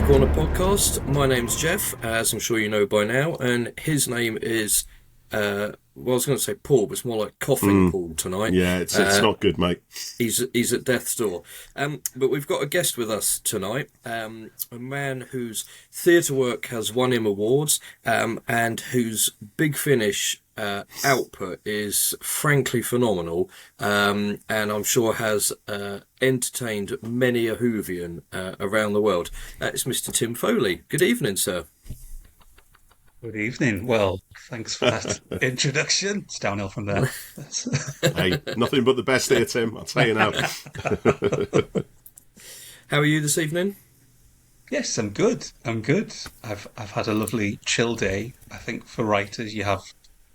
Corner podcast. My name's Jeff, as I'm sure you know by now, and his name is, I was going to say Paul, but it's more like coughing Paul tonight. Yeah, it's not good, mate. He's at death's door. But we've got a guest with us tonight, a man whose theatre work has won him awards, and whose Big Finish output is frankly phenomenal, and I'm sure has entertained many a Whovian around the world. It's Mr. Tim Foley. Good evening, sir. Good evening. Well, thanks for that introduction. It's downhill from there. Hey, nothing but the best here, Tim. I'll tell you now. How are you this evening? Yes, I'm good. I've had a lovely chill day. I think for writers, you have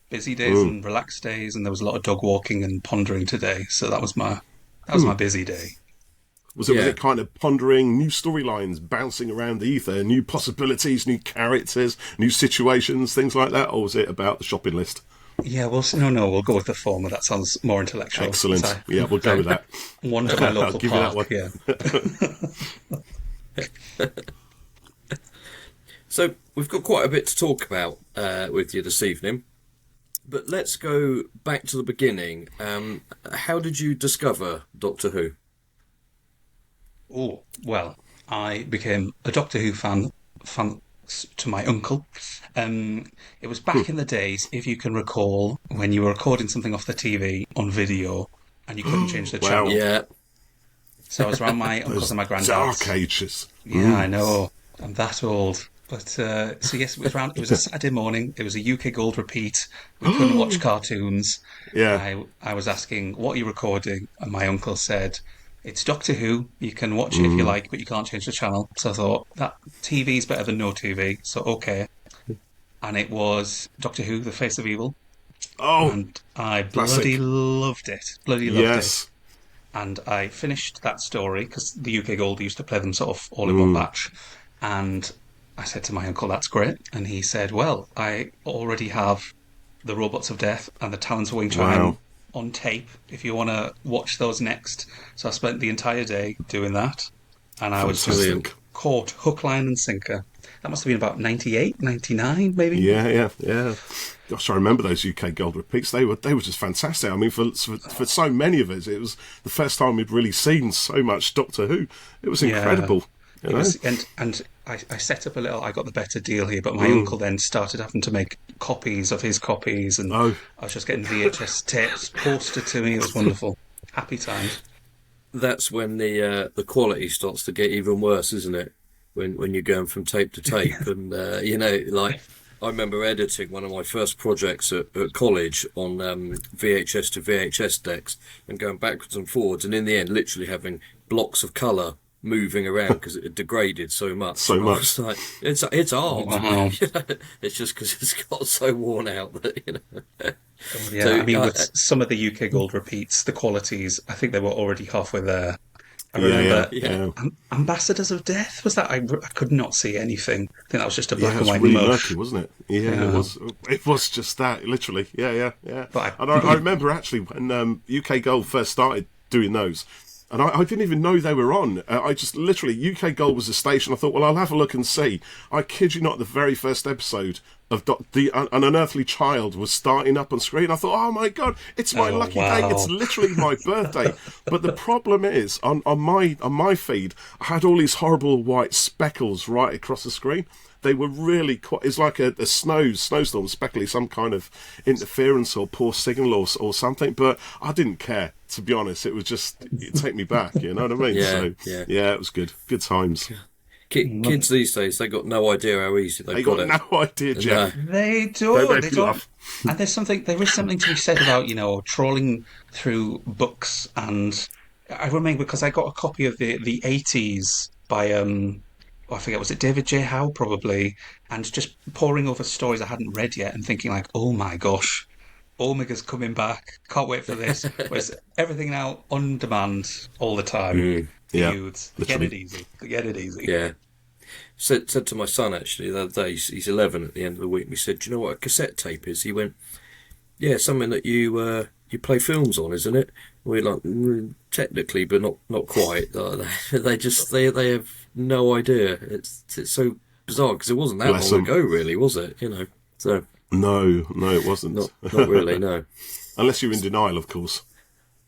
busy days and relaxed days, and there was a lot of dog walking and pondering today. So that was my busy day. Was it kind of pondering new storylines, bouncing around the ether, new possibilities, new characters, new situations, things like that? Or was it about the shopping list? Yeah, we'll we'll go with the former. That sounds more intellectual. Excellent. Yeah, we'll go with that. Wander my local I'll give park. you that Yeah. So we've got quite a bit to talk about with you this evening, but let's go back to the beginning. How did you discover Doctor Who? Oh, well, I became a Doctor Who fan thanks to my uncle. It was back in the days, if you can recall, when you were recording something off the TV on video and you couldn't change the Wow. channel. Yeah. So I was around my uncles and my granddad's. Dark ages. Yeah, I know. I'm that old. But so yes, it was a Saturday morning. It was a UK Gold repeat. We couldn't watch cartoons. Yeah. I was asking, "What are you recording?" And my uncle said, "It's Doctor Who. You can watch it if you like, but you can't change the channel." So I thought that TV's better than no TV. So okay. And it was Doctor Who: The Face of Evil, Oh, and I classic. bloody loved it. Bloody loved it. yes. And I finished that story because the UK Gold used to play them sort of all in one batch. And I said to my uncle, "That's great." And he said, "Well, I already have the Robots of Death and the Talons of Wing Chun Wow. on tape if you want to watch those next." So I spent the entire day doing that. And I was just Fantastic. caught hook, line and sinker. That must have been about 98, 99 maybe. Yeah. Gosh, I remember those UK Gold repeats. They were just fantastic. I mean, for so many of us, it was the first time we'd really seen so much Doctor Who. It was incredible. You It know? was, and I set up a little. I got the better deal here, but my uncle then started having to make copies of his copies, and Oh. I was just getting VHS tapes posted to me. It was wonderful. Happy times. That's when the quality starts to get even worse, isn't it? When you're going from tape to tape, and like I remember editing one of my first projects at college on VHS to VHS decks and going backwards and forwards, and in the end, literally having blocks of colour moving around because it had degraded so much. So And I much. was like, it's art. Wow. It's just because it's got so worn out that Yeah, So, I mean, with some of the UK Gold repeats, the qualities, I think they were already halfway there. I remember Yeah. Ambassadors of Death, was that? I could not see anything. I think that was just a Yeah, black it and was white really mush. murky, wasn't it? Yeah, Yeah. it was. It was just that, literally. Yeah. But And I remember actually when UK Gold first started doing those, and I didn't even know they were on. I just literally, UK Gold was a station. I thought, well, I'll have a look and see. I kid you not, the very first episode of an Unearthly Child was starting up on screen. I thought, oh my God, it's my Oh, lucky wow. day. It's literally my birthday. But the problem is, on my feed, I had all these horrible white speckles right across the screen. They were really quite. It's like a snowstorm, speckly, some kind of interference or poor signal or something. But I didn't care, to be honest. It was just it take me back. You know what I mean? Yeah, So yeah. it was good. Good times. kids these days, they got no idea how easy They they've got it. no idea, Jeff. They do. They They do don't. laugh. And there is something to be said about, trawling through books. And I remember because I got a copy of the 80s by, I forget, was it David J. Howe probably? And just poring over stories I hadn't read yet and thinking like, oh my gosh, Omega's coming back. Can't wait for this. Whereas everything now on demand all the time. The Yeah, youths, literally. Get it easy. Yeah. Said to my son actually the other day, he's 11 at the end of the week, and we said, do you know what a cassette tape is? He went, yeah, something that you you play films on, isn't it? We're like technically, but not quite. They have no idea. It's so bizarre because it wasn't that Bless long them. ago, really, was it? So No, it wasn't. not really. No. Unless you're in denial, of course.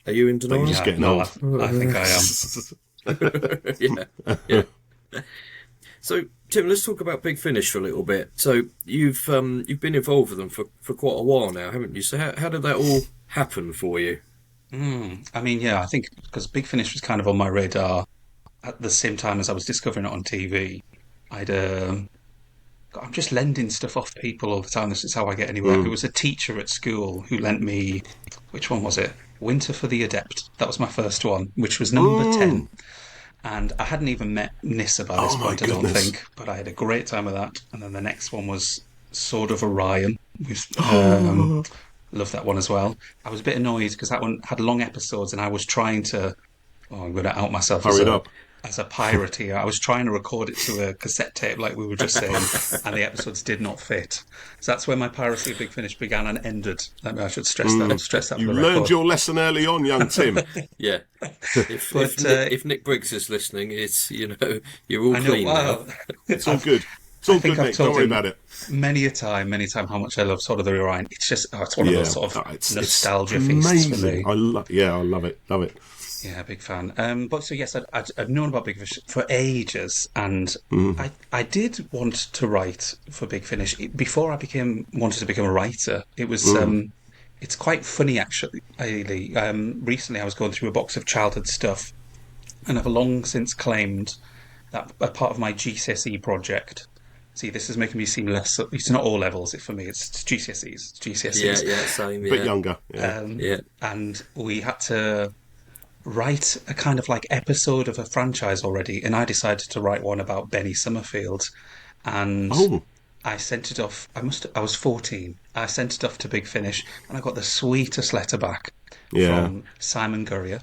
Are you in But denial? you're just getting no, old. I think I am. Yeah. So, Tim, let's talk about Big Finish for a little bit. So, you've been involved with them for quite a while now, haven't you? So, how did that all happen for you? I mean, yeah, I think because Big Finish was kind of on my radar at the same time as I was discovering it on TV. I'd I'm just lending stuff off people all the time. This is how I get anywhere. There was a teacher at school who lent me, which one was it? Winter for the Adept. That was my first one, which was number 10. And I hadn't even met Nissa by this my point, I don't goodness. think. But I had a great time with that. And then the next one was Sword of Orion. Love that one as well. I was a bit annoyed because that one had long episodes and I was trying to... Oh, I'm going to out myself Hurry it up. as a pirate here. I was trying to record it to a cassette tape, like we were just saying, and the episodes did not fit. So that's where my piracy of Big Finish began and ended. I should stress that. You for the learned record. your lesson early on, young Tim. Yeah. If, But, if Nick Briggs is listening, it's you're all I know. clean Wow. now. It's all good. It's all think good, I've Nick. Don't told worry him about it. many a time how much I love Sword of the Orion. It's just it's one of those sort of nostalgia feasts for me. I love it. Love it. Yeah, big fan. But so yes, I've known about Big Finish for ages, and I did want to write for Big Finish before I wanted to become a writer. It was it's quite funny actually. Recently, I was going through a box of childhood stuff, and I've long since claimed that a part of my GCSE project. See, this is making me seem less. It's not all levels. For me, it's GCSEs. It's GCSEs. Yeah, same. A bit younger. Yeah. Yeah. And we had to write a kind of like episode of a franchise already, and I decided to write one about Benny Summerfield, and I sent it off. I was 14. I sent it off to Big Finish, and I got the sweetest letter back from Simon Gurrier,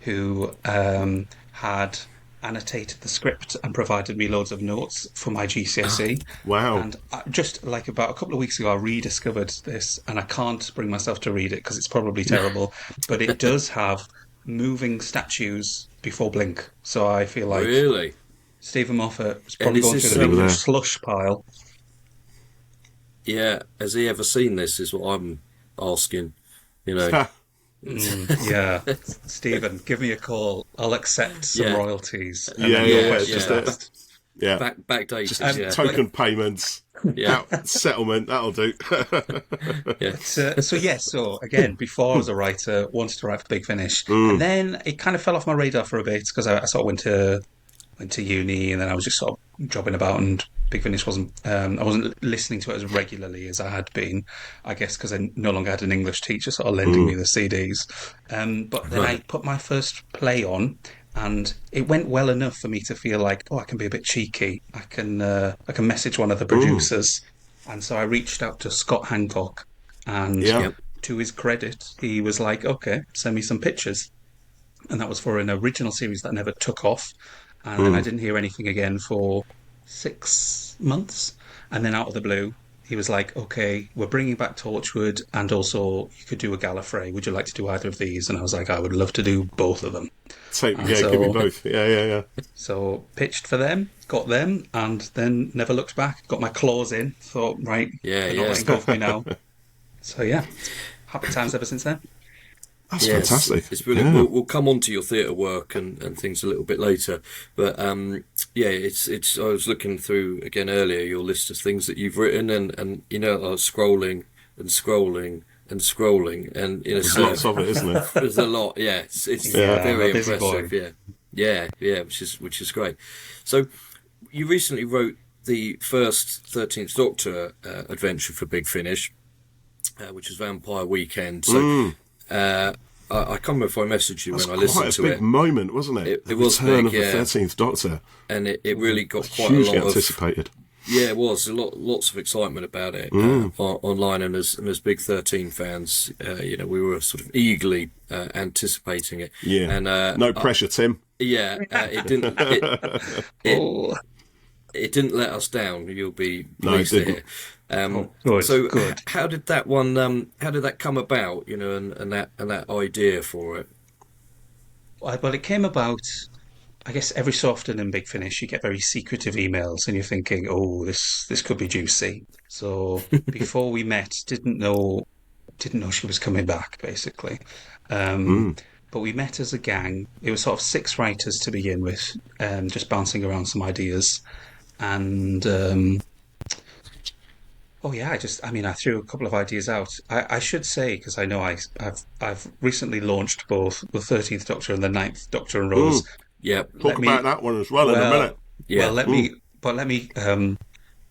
who had annotated the script and provided me loads of notes for my GCSE. Wow. And just like about a couple of weeks ago, I rediscovered this, and I can't bring myself to read it because it's probably terrible, but it does have moving statues before Blink. So I feel like Really? Stephen Moffat is probably And going this through the is, big slush pile. Yeah. Has he ever seen this? Is what I'm asking. Yeah, Stephen, give me a call. I'll accept some royalties. And Yeah, then your yeah, questions just asked. Yeah. Backdated. Just Yeah. token payments. Yeah. Settlement, that'll do. Yeah. So again, before I was a writer, wanted to write for Big Finish, and then it kind of fell off my radar for a bit because I sort of went to uni, and then I was just sort of jobbing about, and Big Finish wasn't. I wasn't listening to it as regularly as I had been, I guess, because I no longer had an English teacher sort of lending me the CDs. But then I put my first play on, and it went well enough for me to feel like, I can be a bit cheeky. I can message one of the producers, and so I reached out to Scott Hancock, and to his credit, he was like, "Okay, send me some pictures," and that was for an original series that never took off. And then I didn't hear anything again for 6 months, and then out of the blue, he was like, "Okay, we're bringing back Torchwood, and also you could do a Gallifrey. Would you like to do either of these?" And I was like, "I would love to do both of them." Give me both. Yeah. So pitched for them, got them, and then never looked back. Got my claws in. Thought, right, they're not letting go of me now. So yeah, happy times ever since then. That's fantastic. It's brilliant. Yeah. We'll come on to your theatre work and things a little bit later. But it's. I was looking through again earlier your list of things that you've written, and I was scrolling and scrolling and scrolling, and There's lots of it, isn't there? there's a lot. Yeah, it's very impressive. Yeah, which is great. So you recently wrote the first 13th Doctor adventure for Big Finish, which is Vampire Weekend. So. I can't remember if I messaged you when I listened to it. Quite a big moment, wasn't it? It was return big, of the 13th Doctor. And it really got quite Hugely a lot anticipated. Yeah, it was lots of excitement about it online, and as big 13 fans, we were sort of eagerly anticipating it. Yeah, and no pressure, Tim. Yeah, it didn't. it didn't let us down. You'll be No, it pleased to didn't. hear. Oh, good, So, good. how did that one? How did that come about? You know, and that idea for it. Well, it came about, I guess, every so often in Big Finish, you get very secretive emails, and you're thinking, "Oh, this could be juicy." So before we met, didn't know she was coming back, basically. Um, Mm. but we met as a gang. It was sort of six writers to begin with, just bouncing around some ideas, and oh yeah, I mean, I threw a couple of ideas out. I should say, because I know I've recently launched both the 13th Doctor and the Ninth Doctor and Rose. Mm. Yep. Talk Let about me, that one as well in a minute. well, well, Yeah. Mm. let me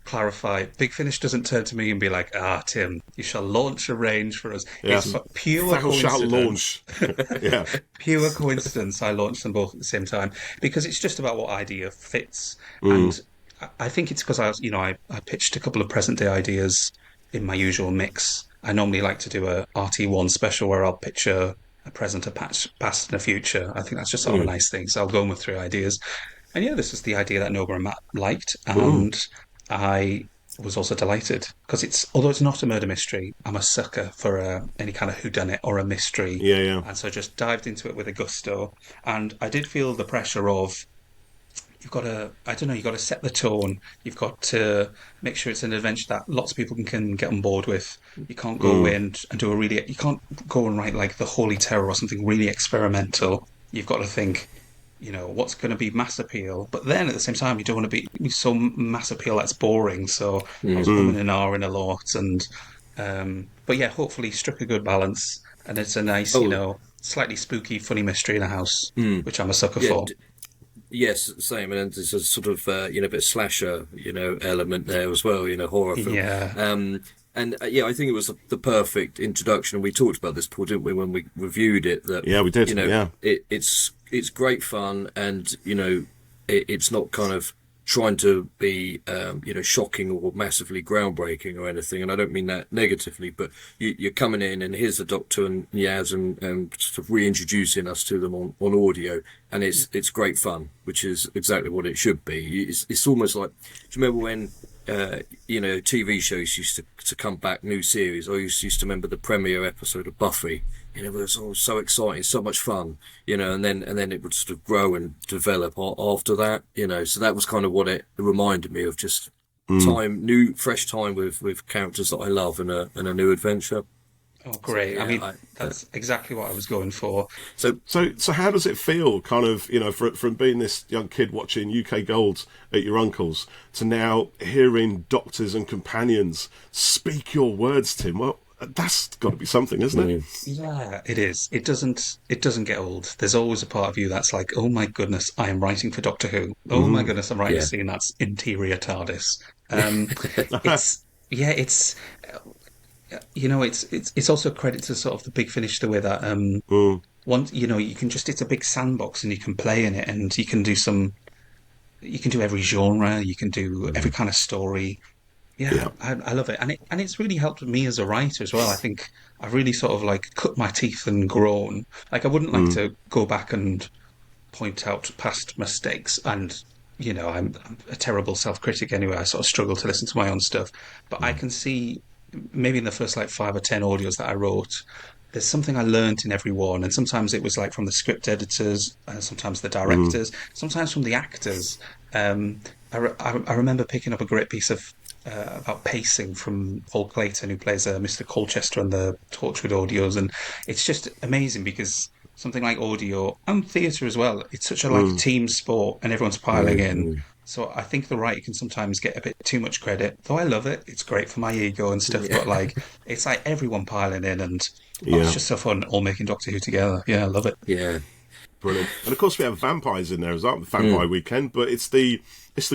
clarify. Big Finish doesn't turn to me and be like, "Ah, Tim, you shall launch a range for us." It's Yes. for pure Thou shalt coincidence. launch. Yeah. Pure coincidence. I launched them both at the same time because it's just about what idea fits, Mm. and I think it's because I pitched a couple of present day ideas in my usual mix. I normally like to do a RT1 special where I'll pitch a present, a past, and a future. I think that's just sort of a Mm. nice thing. So I'll go in with three ideas. And yeah, this is the idea that Nova and Matt liked, Mm. and I was also delighted because although it's not a murder mystery, I'm a sucker for any kind of whodunit or a mystery, Yeah, yeah. and so I just dived into it with a gusto. And I did feel the pressure of you've got to, I don't know, you've got to set the tone. You've got to make sure it's an adventure that lots of people can get on board with. You can't go Mm. in and do you can't go and write like the Holy Terror or something really experimental. You've got to think, what's going to be mass appeal, but then at the same time, you don't want to be so mass appeal that's boring. So I was Mm. umming and ahhing a lot, but yeah, hopefully struck a good balance, and it's a nice, Oh, slightly spooky, funny mystery in a house, mm. which I'm a sucker Yeah. for. Yes, same, and there's a sort of bit of slasher element there as well, horror film. Yeah, And yeah, I think it was the perfect introduction. And we talked about this, Paul, didn't we, when we reviewed it? That Yeah, we did. Yeah. it's great fun, and it's not kind of trying to be shocking or massively groundbreaking or anything. And I don't mean that negatively, but you're coming in and here's the Doctor and Yaz and sort of reintroducing us to them on audio, and it's great fun, which is exactly what it should be. It's almost like, do you remember when TV shows used to come back, new series? I used to remember the premiere episode of Buffy. It was all so exciting, so much fun, and then it would sort of grow and develop after that, So that was kind of what it reminded me of, just new, fresh time with characters that I love and a new adventure. oh So great. I yeah, mean, that's exactly what I was going for. so So how does it feel, kind of, from being this young kid watching UK Gold at your uncle's to now hearing doctors and companions speak your words, Tim? Well, that's got to be something, isn't it? Yeah, it is. It doesn't get old. There's always a part of you that's like, oh my goodness, I am writing for Doctor Who. Oh my goodness, I'm writing a yeah, scene that's interior TARDIS. It's yeah, it's also a credit to sort of the Big Finish the way that Mm. you can just it's a big sandbox and you can play in it and you can do every genre, you can do every kind of story. Yeah, Yeah. I love it, and it's really helped me as a writer as well. I think I've really sort of like cut my teeth and grown. Like I wouldn't like Mm. to go back and point out past mistakes, and I'm a terrible self-critic anyway. I sort of struggle to listen to my own stuff, but I can see maybe in the first like 5 or 10 audios that I wrote, there's something I learned in every one, and sometimes it was like from the script editors, sometimes the Mm. directors, sometimes from the actors. I remember picking up a great piece of about pacing from Paul Clayton, who plays Mr. Colchester on the Torchwood audios, and it's just amazing because something like audio and theatre as well, it's such a like Mm. team sport, and everyone's piling in. mm, So I think the writer can sometimes get a bit too much credit, though I love it. It's great for my ego and stuff, but yeah, like it's like everyone piling in, and it's Yeah. just so fun all making Doctor Who together. Yeah, I love it. yeah. Brilliant. And of course we have vampires in there as well, Vampire Weekend, but it's the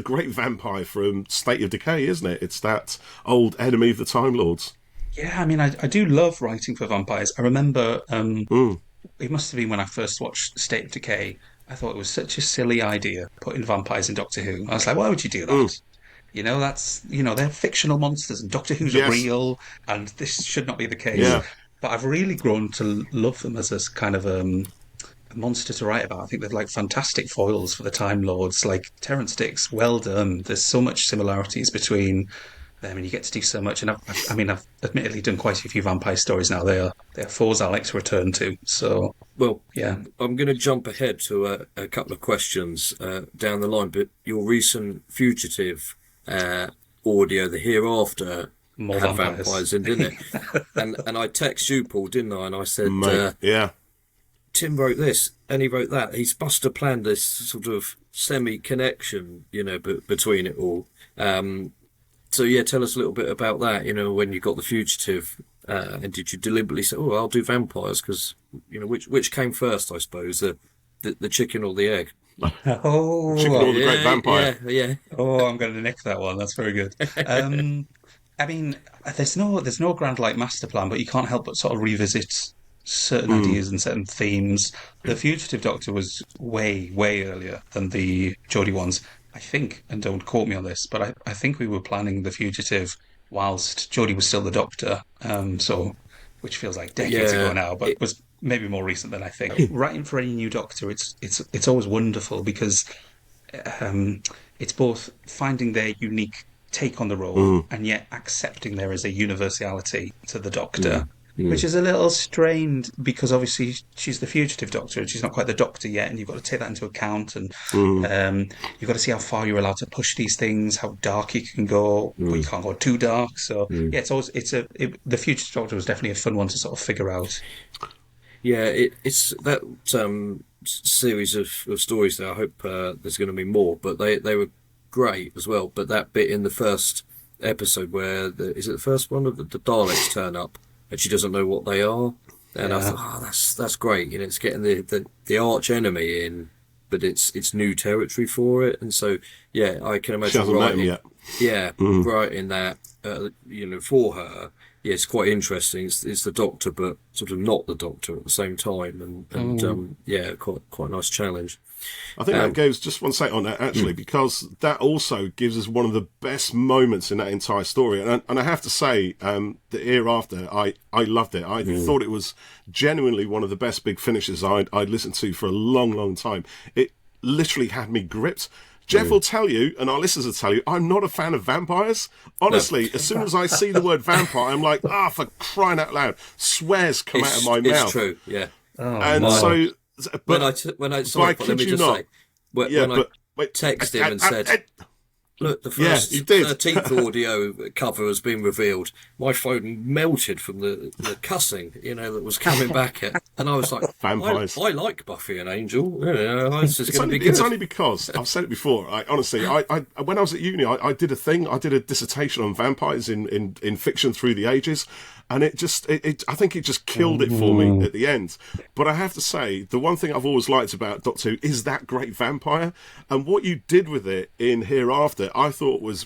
great vampire from State of Decay, isn't it? It's that old enemy of the Time Lords. Yeah, I mean, I do love writing for vampires. I remember Mm. it must have been when I first watched State of Decay. I thought it was such a silly idea putting vampires in Doctor Who. I was like, why would you do Mm. that? They're fictional monsters and Doctor Who's are Yes. real, and this should not be the case. Yeah. But I've really grown to love them as a kind of monster to write about. I think they're like fantastic foils for the Time Lords. Like Terrance Dicks, well done. There's so much similarities between them, and you get to do so much. And I've admittedly done quite a few vampire stories now. They're fours I like to return to. So Well, yeah, I'm going to jump ahead to a couple of questions down the line, but your recent Fugitive audio, the Hereafter, more had vampires. vampires in, didn't it? and I text you, Paul, didn't I? And I said, Mate, yeah. Tim wrote this and he wrote that. He's must have planned this sort of semi-connection, between it all. So yeah, tell us a little bit about that. When you got the Fugitive, and did you deliberately say, "Oh, I'll do vampires"? Because which came first, I suppose, the chicken or the egg? Oh, Chicken or the Great Vampire. Yeah. oh, I'm going to nick that one. That's very good. I mean, there's no grand like master plan, but you can't help but sort of revisit certain ideas and certain themes. The Fugitive Doctor was way, way earlier than the Jodie ones, I think, and don't quote me on this, but I think we were planning the Fugitive whilst Jodie was still the Doctor, which feels like decades ago now, but was maybe more recent than I think. Writing for any new Doctor, it's always wonderful because it's both finding their unique take on the role and yet accepting there is a universality to the Doctor. Which is a little strained because obviously she's the Fugitive Doctor and she's not quite the Doctor yet, and you've got to take that into account. And you've got to see how far you're allowed to push these things, how dark you can go, but you can't go too dark. So yeah, the Fugitive Doctor was definitely a fun one to sort of figure out. Yeah, it's that series of stories there. I hope there's going to be more, but they were great as well. But that bit in the first episode where is it the first one of the Daleks turn up and she doesn't know what they are, and I thought, that's great. It's getting the arch enemy in, but it's new territory for it, and so yeah, I can imagine She hasn't met him yet. Yeah, writing that for her. Yeah, it's quite interesting. It's the Doctor, but sort of not the Doctor at the same time, and quite a nice challenge. I think that goes, just one second on that actually, because that also gives us one of the best moments in that entire story. And I have to say, the Hereafter, I loved it. I thought it was genuinely one of the best big finishes I'd listened to for a long, long time. It literally had me gripped. Jeff will tell you, and our listeners will tell you, I'm not a fan of vampires. Honestly, as soon as I see the word vampire, I'm like, for crying out loud. Swears come out of my mouth. It's true, yeah. And so... But let me just say, when I texted him and said, look, the first 13th audio cover has been revealed, my phone melted from the cussing, that was coming back at, and I was like, vampires. I like Buffy and Angel. This is going to be good. It's only because, I've said it before, honestly, I when I was at uni, I did a dissertation on vampires in fiction through the ages, and I think it just killed it for me at the end. But I have to say, the one thing I've always liked about Doctor Who is that great vampire, and what you did with it in Hereafter, I thought was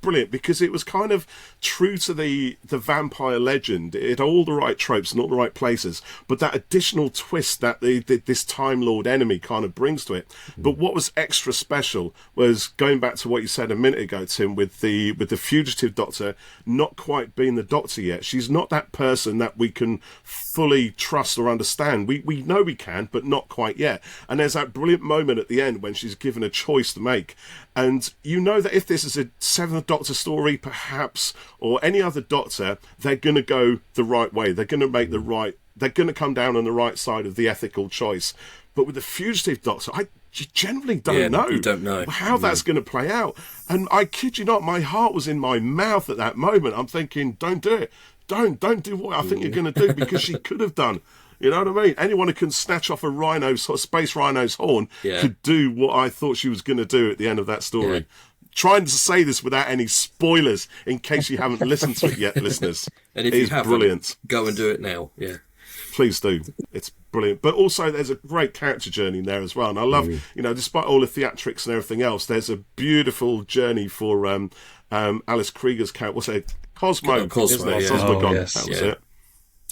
brilliant, because it was kind of true to the vampire legend. It had all the right tropes and all the right places, but that additional twist that this Time Lord enemy kind of brings to it. But what was extra special was, going back to what you said a minute ago, Tim, with the Fugitive Doctor not quite being the Doctor yet. She's not that person that we can fully trust or understand. We know we can, but not quite yet. And there's that brilliant moment at the end when she's given a choice to make. And that if this is a Seventh Doctor story, perhaps, or any other Doctor, they're going to go the right way. They're going to make they're going to come down on the right side of the ethical choice. But with the Fugitive Doctor, you generally don't know. You don't know how that's going to play out. And I kid you not, my heart was in my mouth at that moment. I'm thinking, don't do it. Don't do what I think you're going to do, because she could have done. You know what I mean? Anyone who can snatch off a space rhino's horn could do what I thought she was going to do at the end of that story. Yeah. Trying to say this without any spoilers, in case you haven't listened to it yet, listeners. And if you haven't, brilliant. Go and do it now. Yeah. Please do. It's brilliant. But also, there's a great character journey in there as well. And I love, despite all the theatrics and everything else, there's a beautiful journey for Alice Krieger's character. What's it? Cosmo. Cosmo, yeah. Cosmogon. Yes. That was it.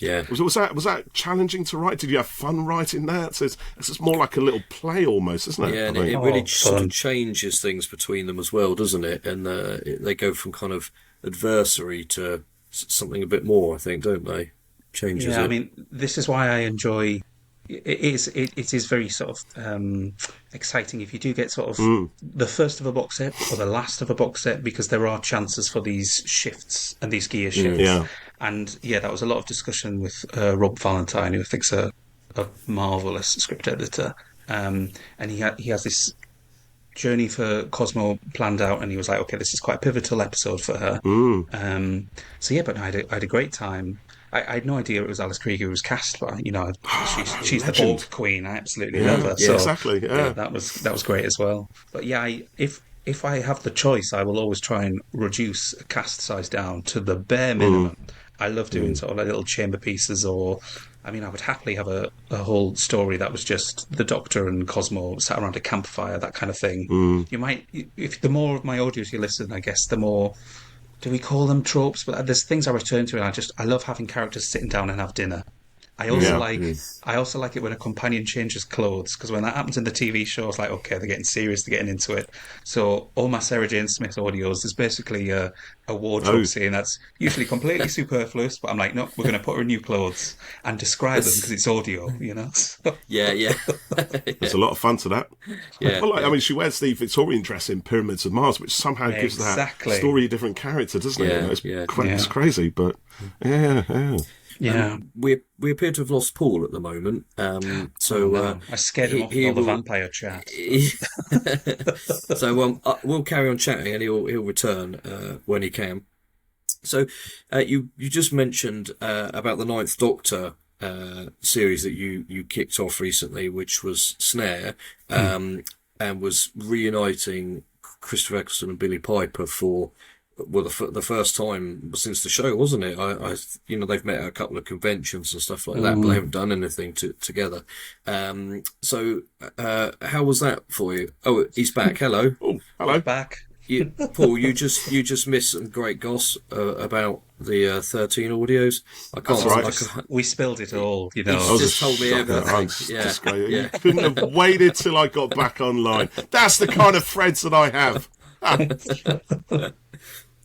Yeah. Was that challenging to write? Did you have fun writing that? So it's more like a little play almost, isn't it? Yeah, and it really sort of changes things between them as well, doesn't it? And they go from kind of adversary to something a bit more, I think, don't they? Changes it. I mean, this is why I enjoy it is very sort of exciting if you do get sort of the first of a box set or the last of a box set, because there are chances for these shifts and these gear shifts. Yeah. And yeah, that was a lot of discussion with Rob Valentine, who I think's a marvelous script editor. And he has this journey for Cosmo planned out, and he was like, okay, this is quite a pivotal episode for her. So yeah, but no, I had a great time. I had no idea it was Alice Krieger who was cast, but she's the legend. Borg Queen. I absolutely love her. Yeah, So exactly. Yeah. that was great as well. But yeah, if I have the choice, I will always try and reduce a cast size down to the bare minimum. I love doing sort of like little chamber pieces, or I mean, I would happily have a whole story that was just the Doctor and Cosmo sat around a campfire, that kind of thing. You might, if the more of my audios you listen, I guess the more, do we call them tropes? But there's things I return to, and I love having characters sitting down and have dinner. I also like it when a companion changes clothes, because when that happens in the TV show, it's like, okay, they're getting serious, they're getting into it. So all my Sarah Jane Smith audios, there's basically a wardrobe scene that's usually completely superfluous, but I'm like, no, we're going to put her in new clothes and describe them because it's audio, you know. Yeah. There's a lot of fun to that. Yeah, Well, I mean, she wears the Victorian dress in Pyramids of Mars, which somehow gives that story a different character, doesn't it? It's crazy, but yeah. Yeah, we appear to have lost Paul at the moment. So I scared him off with all the vampire chat. So we'll carry on chatting, and he'll return when he can. So you just mentioned about the Ninth Doctor series that you kicked off recently, which was Snare, and was reuniting Christopher Eccleston and Billie Piper for. Well, the first time since the show, wasn't it? They've met at a couple of conventions and stuff like that, but they haven't done anything together. So how was that for you? Oh, he's back. Hello. Oh, hello. Back. Paul, you just missed some great goss about the 13 audios. I can't. That's right. We spilled it all, you know. He's just told me everything. You couldn't have waited till I got back online. That's the kind of threads that I have.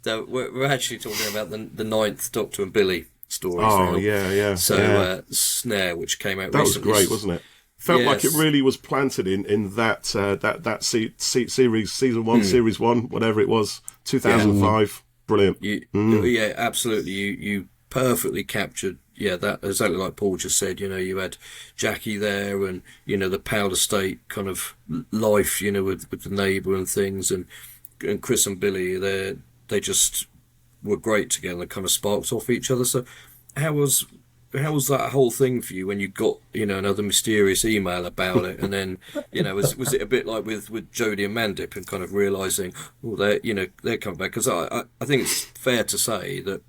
So we're actually talking about the Ninth Doctor and Billie stories. Oh, now. yeah. So Snare, which came out that recently. was great, wasn't it? Felt like it really was planted in that series, season 1, series 1, whatever it was, 2005. Brilliant. Yeah, absolutely. You perfectly captured. Yeah, that exactly like Paul just said. You had Jackie there, and the Powder State kind of life. With the neighbour and things, and Chris and Billie, they just were great together and kind of sparked off each other. So how was that whole thing for you when you got another mysterious email about it, and then was it a bit like with Jodie and Mandip, and kind of realising they're coming back? Because I think it's fair to say that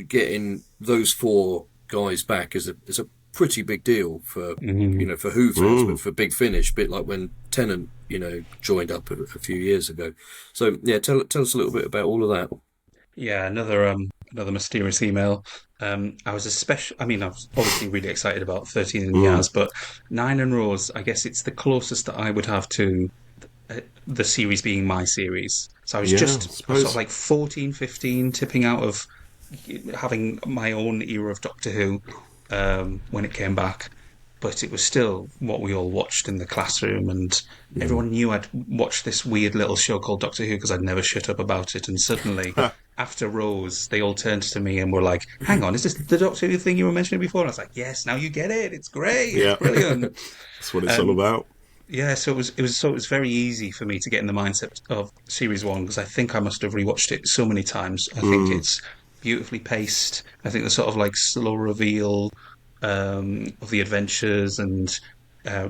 getting those 4 guys back is a pretty big deal for for Who fans, but for Big Finish, a bit like when Tennant joined up a few years ago. So yeah, tell us a little bit about all of that. Yeah, another mysterious email. I was I was obviously really excited about 13 and Yaz, but 9 and Rose, I guess it's the closest that I would have to the series being my series. So I was sort of like 14, 15, tipping out of having my own era of Doctor Who when it came back. But it was still what we all watched in the classroom, and everyone knew I'd watched this weird little show called Doctor Who because I'd never shut up about it. And suddenly, after Rose, they all turned to me and were like, hang on, is this the Doctor Who thing you were mentioning before? And I was like, yes, now you get it. It's great. Yeah. It's brilliant. That's what it's all about. Yeah, so it was very easy for me to get in the mindset of Series 1, because I think I must have rewatched it so many times. I think it's beautifully paced. I think the sort of like slow reveal of the adventures and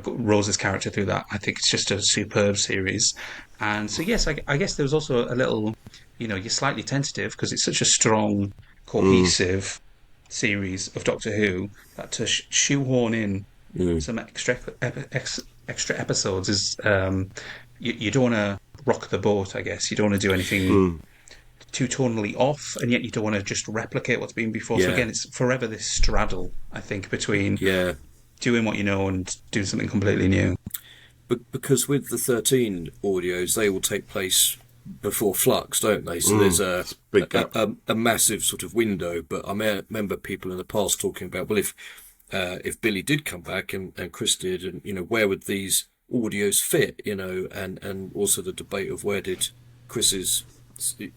Rose's character through that, I think it's just a superb series. And so yes, I guess there was also a little, you're slightly tentative because it's such a strong, cohesive series of Doctor Who that to shoehorn in some extra episodes is you don't want to rock the boat, I guess. You don't want to do anything too tonally off, and yet you don't want to just replicate what's been before. So again, it's forever this straddle, I think, between doing what you know and doing something completely new. But because with the 13 audios, they will take place before Flux, don't they? So there's a massive sort of window. But I remember people in the past talking about, well, if Billie did come back and Chris did, and where would these audios fit, and also the debate of where did Chris's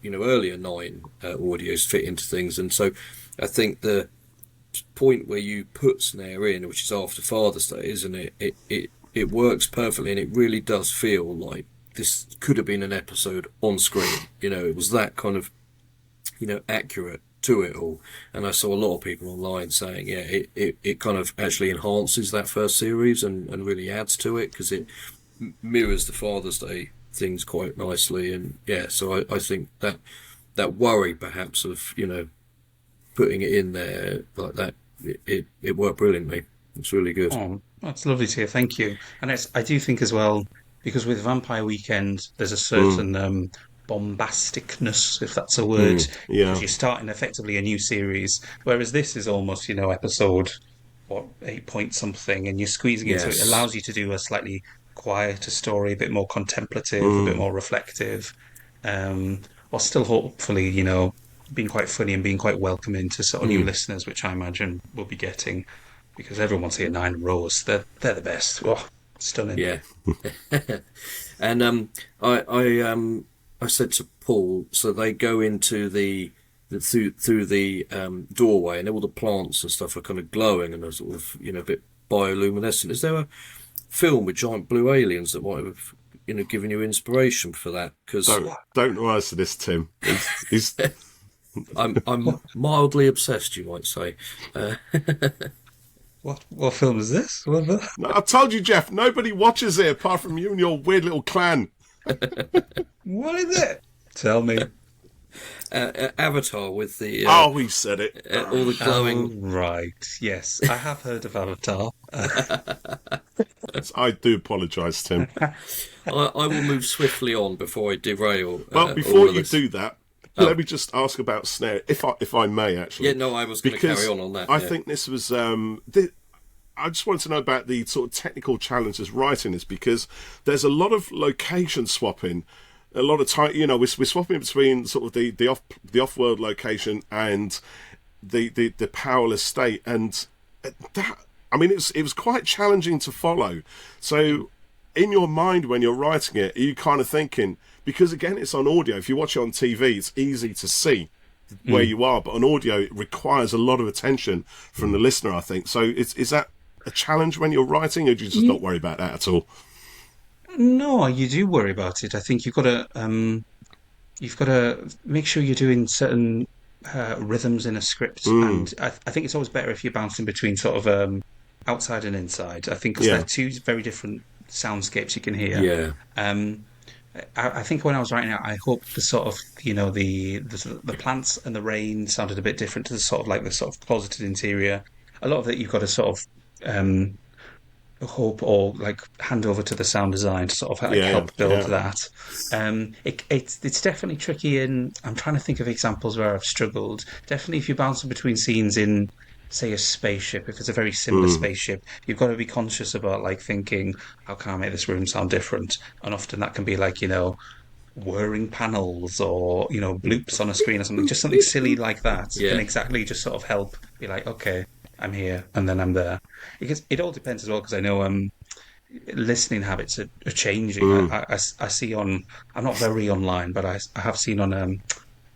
earlier 9 audios fit into things. And so I think the point where you put Snare in, which is after Father's Day, isn't it? It works perfectly, and it really does feel like this could have been an episode on screen. It was that kind of accurate to it all. And I saw a lot of people online saying, yeah, it kind of actually enhances that first series and really adds to it, because it mirrors the Father's Day things quite nicely. And yeah, so I think that worry perhaps of putting it in there like that, it worked brilliantly. It's really good. Oh, that's lovely to hear. Thank you. And I do think as well, because with Vampire Weekend, there's a certain bombasticness, if that's a word, Yeah. because you're starting effectively a new series, whereas this is almost, episode, 8 point something, and you're squeezing into it. It Yes. allows you to do a slightly quieter story, a bit more contemplative, a bit more reflective, while still hopefully, being quite funny and being quite welcoming to sort of new listeners, which I imagine we'll be getting, because everyone wants to hear Nine Rows. They're the best. Oh, stunning. Yeah. And I said to Paul, so they go into through the doorway, and all the plants and stuff are kind of glowing and are sort of a bit bioluminescent. Is there a film with giant blue aliens that might have given you inspiration for that? Because Don't answer this, Tim. He's I'm mildly obsessed, you might say. What film is this? No, I told you, Jeff, nobody watches it apart from you and your weird little clan. What is it? Tell me. Avatar with the We said it. all the glowing. Oh, right. Yes, I have heard of Avatar. I do apologise, Tim. I will move swiftly on before I derail. Well, before all of you this. do that, let me just ask about Snare, if I may, actually. Yeah, no, I was going to carry on that. I yeah. think this was. I just wanted to know about the sort of technical challenges writing this, because there's a lot of location swapping. A lot of time, we're swapping between sort of the off-world location and the powerless state, and that, I mean, it was quite challenging to follow. So, in your mind when you're writing it, are you kind of thinking, because again, it's on audio. If you watch it on TV, it's easy to see where you are, but on audio, it requires a lot of attention from the listener, I think. So, is that a challenge when you're writing, or do you just not worry about that at all? No, you do worry about it. I think you've got to make sure you're doing certain rhythms in a script, and I think it's always better if you're bouncing between sort of outside and inside. I think because they're two very different soundscapes you can hear. Yeah. I think when I was writing it, I hoped the sort of the plants and the rain sounded a bit different to the sort of like the sort of closeted interior. A lot of it you've got to sort of hope or like hand over to the sound design to sort of help build that. It's definitely tricky, and I'm trying to think of examples where I've struggled. Definitely if you're bouncing between scenes in, say, a spaceship, if it's a very similar spaceship, you've got to be conscious about like thinking, how can I make this room sound different? And often that can be like, whirring panels or, bloops on a screen or something, just something silly like that can exactly just sort of help be like, okay, I'm here and then I'm there. Because it all depends as well, because I know listening habits are changing. I see on, I'm not very online, but I have seen on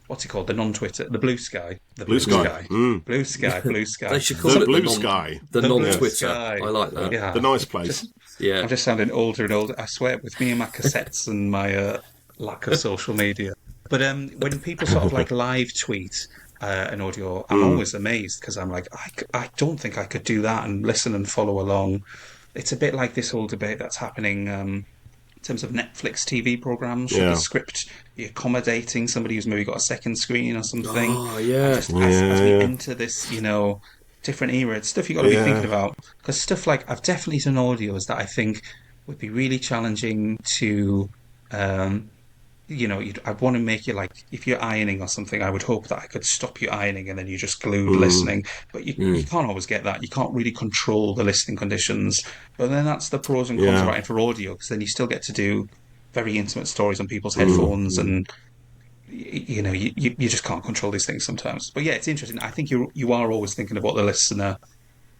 what's it called? The non-Twitter, the Blue Sky. The Blue Sky. Blue Sky. They should call The it Blue Sky. The The Blue non-Twitter. Sky. I like that. Yeah. The nice place. Yeah. I'm just sounding older and older. I swear, with me and my cassettes and my lack of social media. But when people sort of like live tweet an audio, I'm always amazed, because I'm like, I don't think I could do that and listen and follow along. It's a bit like this whole debate that's happening in terms of Netflix TV programs. Should the script be accommodating somebody who's maybe got a second screen or something? Oh, yeah. As we enter this, different era, it's stuff you've got to be thinking about. Because stuff like, I've definitely done audios that I think would be really challenging to... I'd want to make you like, if you're ironing or something, I would hope that I could stop you ironing and then you just glued listening. But you can't always get that. You can't really control the listening conditions. But then that's the pros and cons of writing for audio, because then you still get to do very intimate stories on people's headphones, and you just can't control these things sometimes. But yeah, it's interesting. I think you are always thinking of what the listener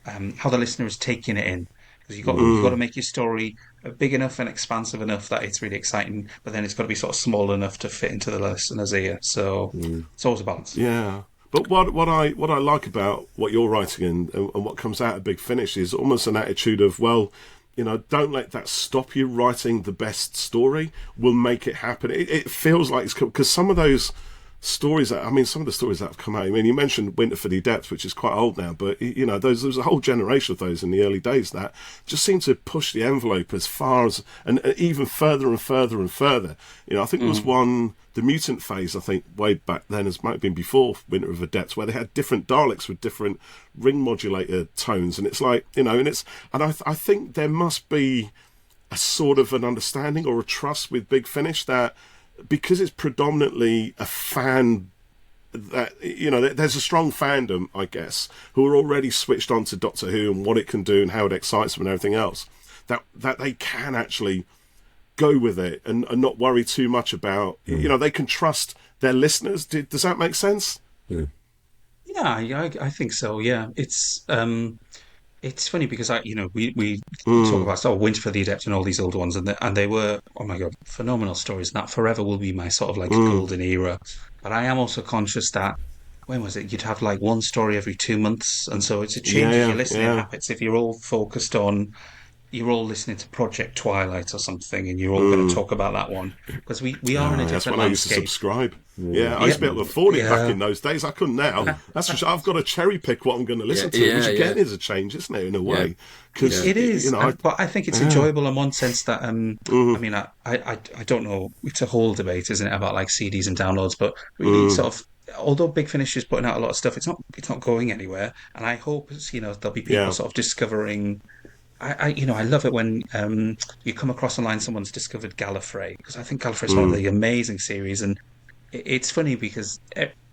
how the listener is taking it in. Because you've got to make your story big enough and expansive enough that it's really exciting, but then it's got to be sort of small enough to fit into the listener's ear. So it's always a balance. Yeah. But what I like about what you're writing and what comes out of Big Finish is almost an attitude of, well, don't let that stop you writing the best story. We'll make it happen. It feels like it's because some of those stories some of the stories that have come out. I mean, you mentioned Winter for the Adept, which is quite old now, but there's a whole generation of those in the early days that just seem to push the envelope as far as and even further and further and further. I think there was one, the mutant phase, I think way back then, as might have been before Winter of Adept, where they had different Daleks with different ring modulator tones, and it's like I think there must be a sort of an understanding or a trust with Big Finish that, because it's predominantly a fan, that there's a strong fandom, I guess, who are already switched on to Doctor Who and what it can do and how it excites them and everything else, that they can actually go with it and not worry too much about they can trust their listeners. Does that make sense? Yeah, I think so. Yeah, it's funny because we talk about sort of Winter for the Adept and all these old ones, and they were, oh my god, phenomenal stories, and that forever will be my sort of like golden era. But I am also conscious that, when was it? You'd have like one story every 2 months, and so it's a change in your listening habits. If you're all focused on, you're all listening to Project Twilight or something, and you're all going to talk about that one, because we are in a different that's when landscape. I used to subscribe. I used to be able to afford it back in those days. I couldn't now. That's for sure. I've got to cherry pick what I'm going to listen to, which again is a change, isn't it, in a way? Because it is, but I think it's enjoyable in one sense that I mean, I don't know. It's a whole debate, isn't it, about like CDs and downloads, but really sort of. Although Big Finish is putting out a lot of stuff, it's not going anywhere, and I hope there'll be people sort of discovering. I love it when you come across online someone's discovered Gallifrey, because I think Gallifrey is one of the amazing series, and it's funny because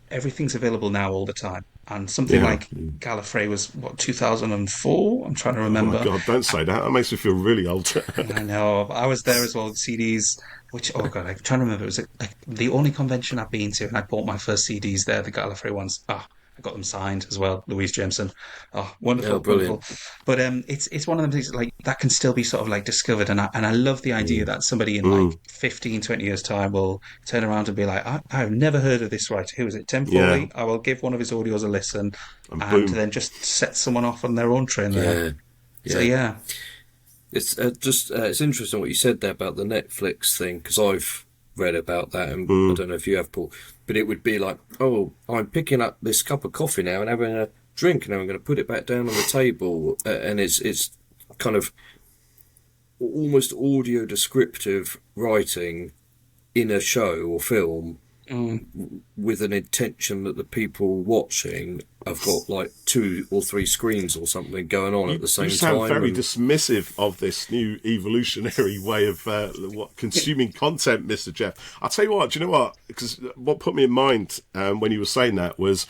everything's available now all the time, and something like Gallifrey was what, 2004? I'm trying to remember. Oh my god, don't say that. That makes me feel really old. I know. I was there as well with CDs. Which, oh god, I'm trying to remember. It was like the only convention I've been to, and I bought my first CDs there, the Gallifrey ones. I got them signed as well, Louise Jameson. Oh, wonderful, brilliant. Wonderful. But it's one of them things like that can still be sort of like discovered, and I love the idea that somebody in like 15, 20 years time will turn around and be like, I've never heard of this writer. Who is it? Tim Foley. I will give one of his audios a listen, and then just set someone off on their own train there. So It's it's interesting what you said there about the Netflix thing, because I've read about that, and I don't know if you have, Paul, but it would be like, oh, I'm picking up this cup of coffee now and having a drink, and I'm going to put it back down on the table, and it's kind of almost audio descriptive writing in a show or film with an intention that the people watching have got like 2 or 3 screens or something going on at the same time. You sound very dismissive of this new evolutionary way of consuming content, Mr. Jeff. I'll tell you what, do you know what? Because what put me in mind when you were saying that was,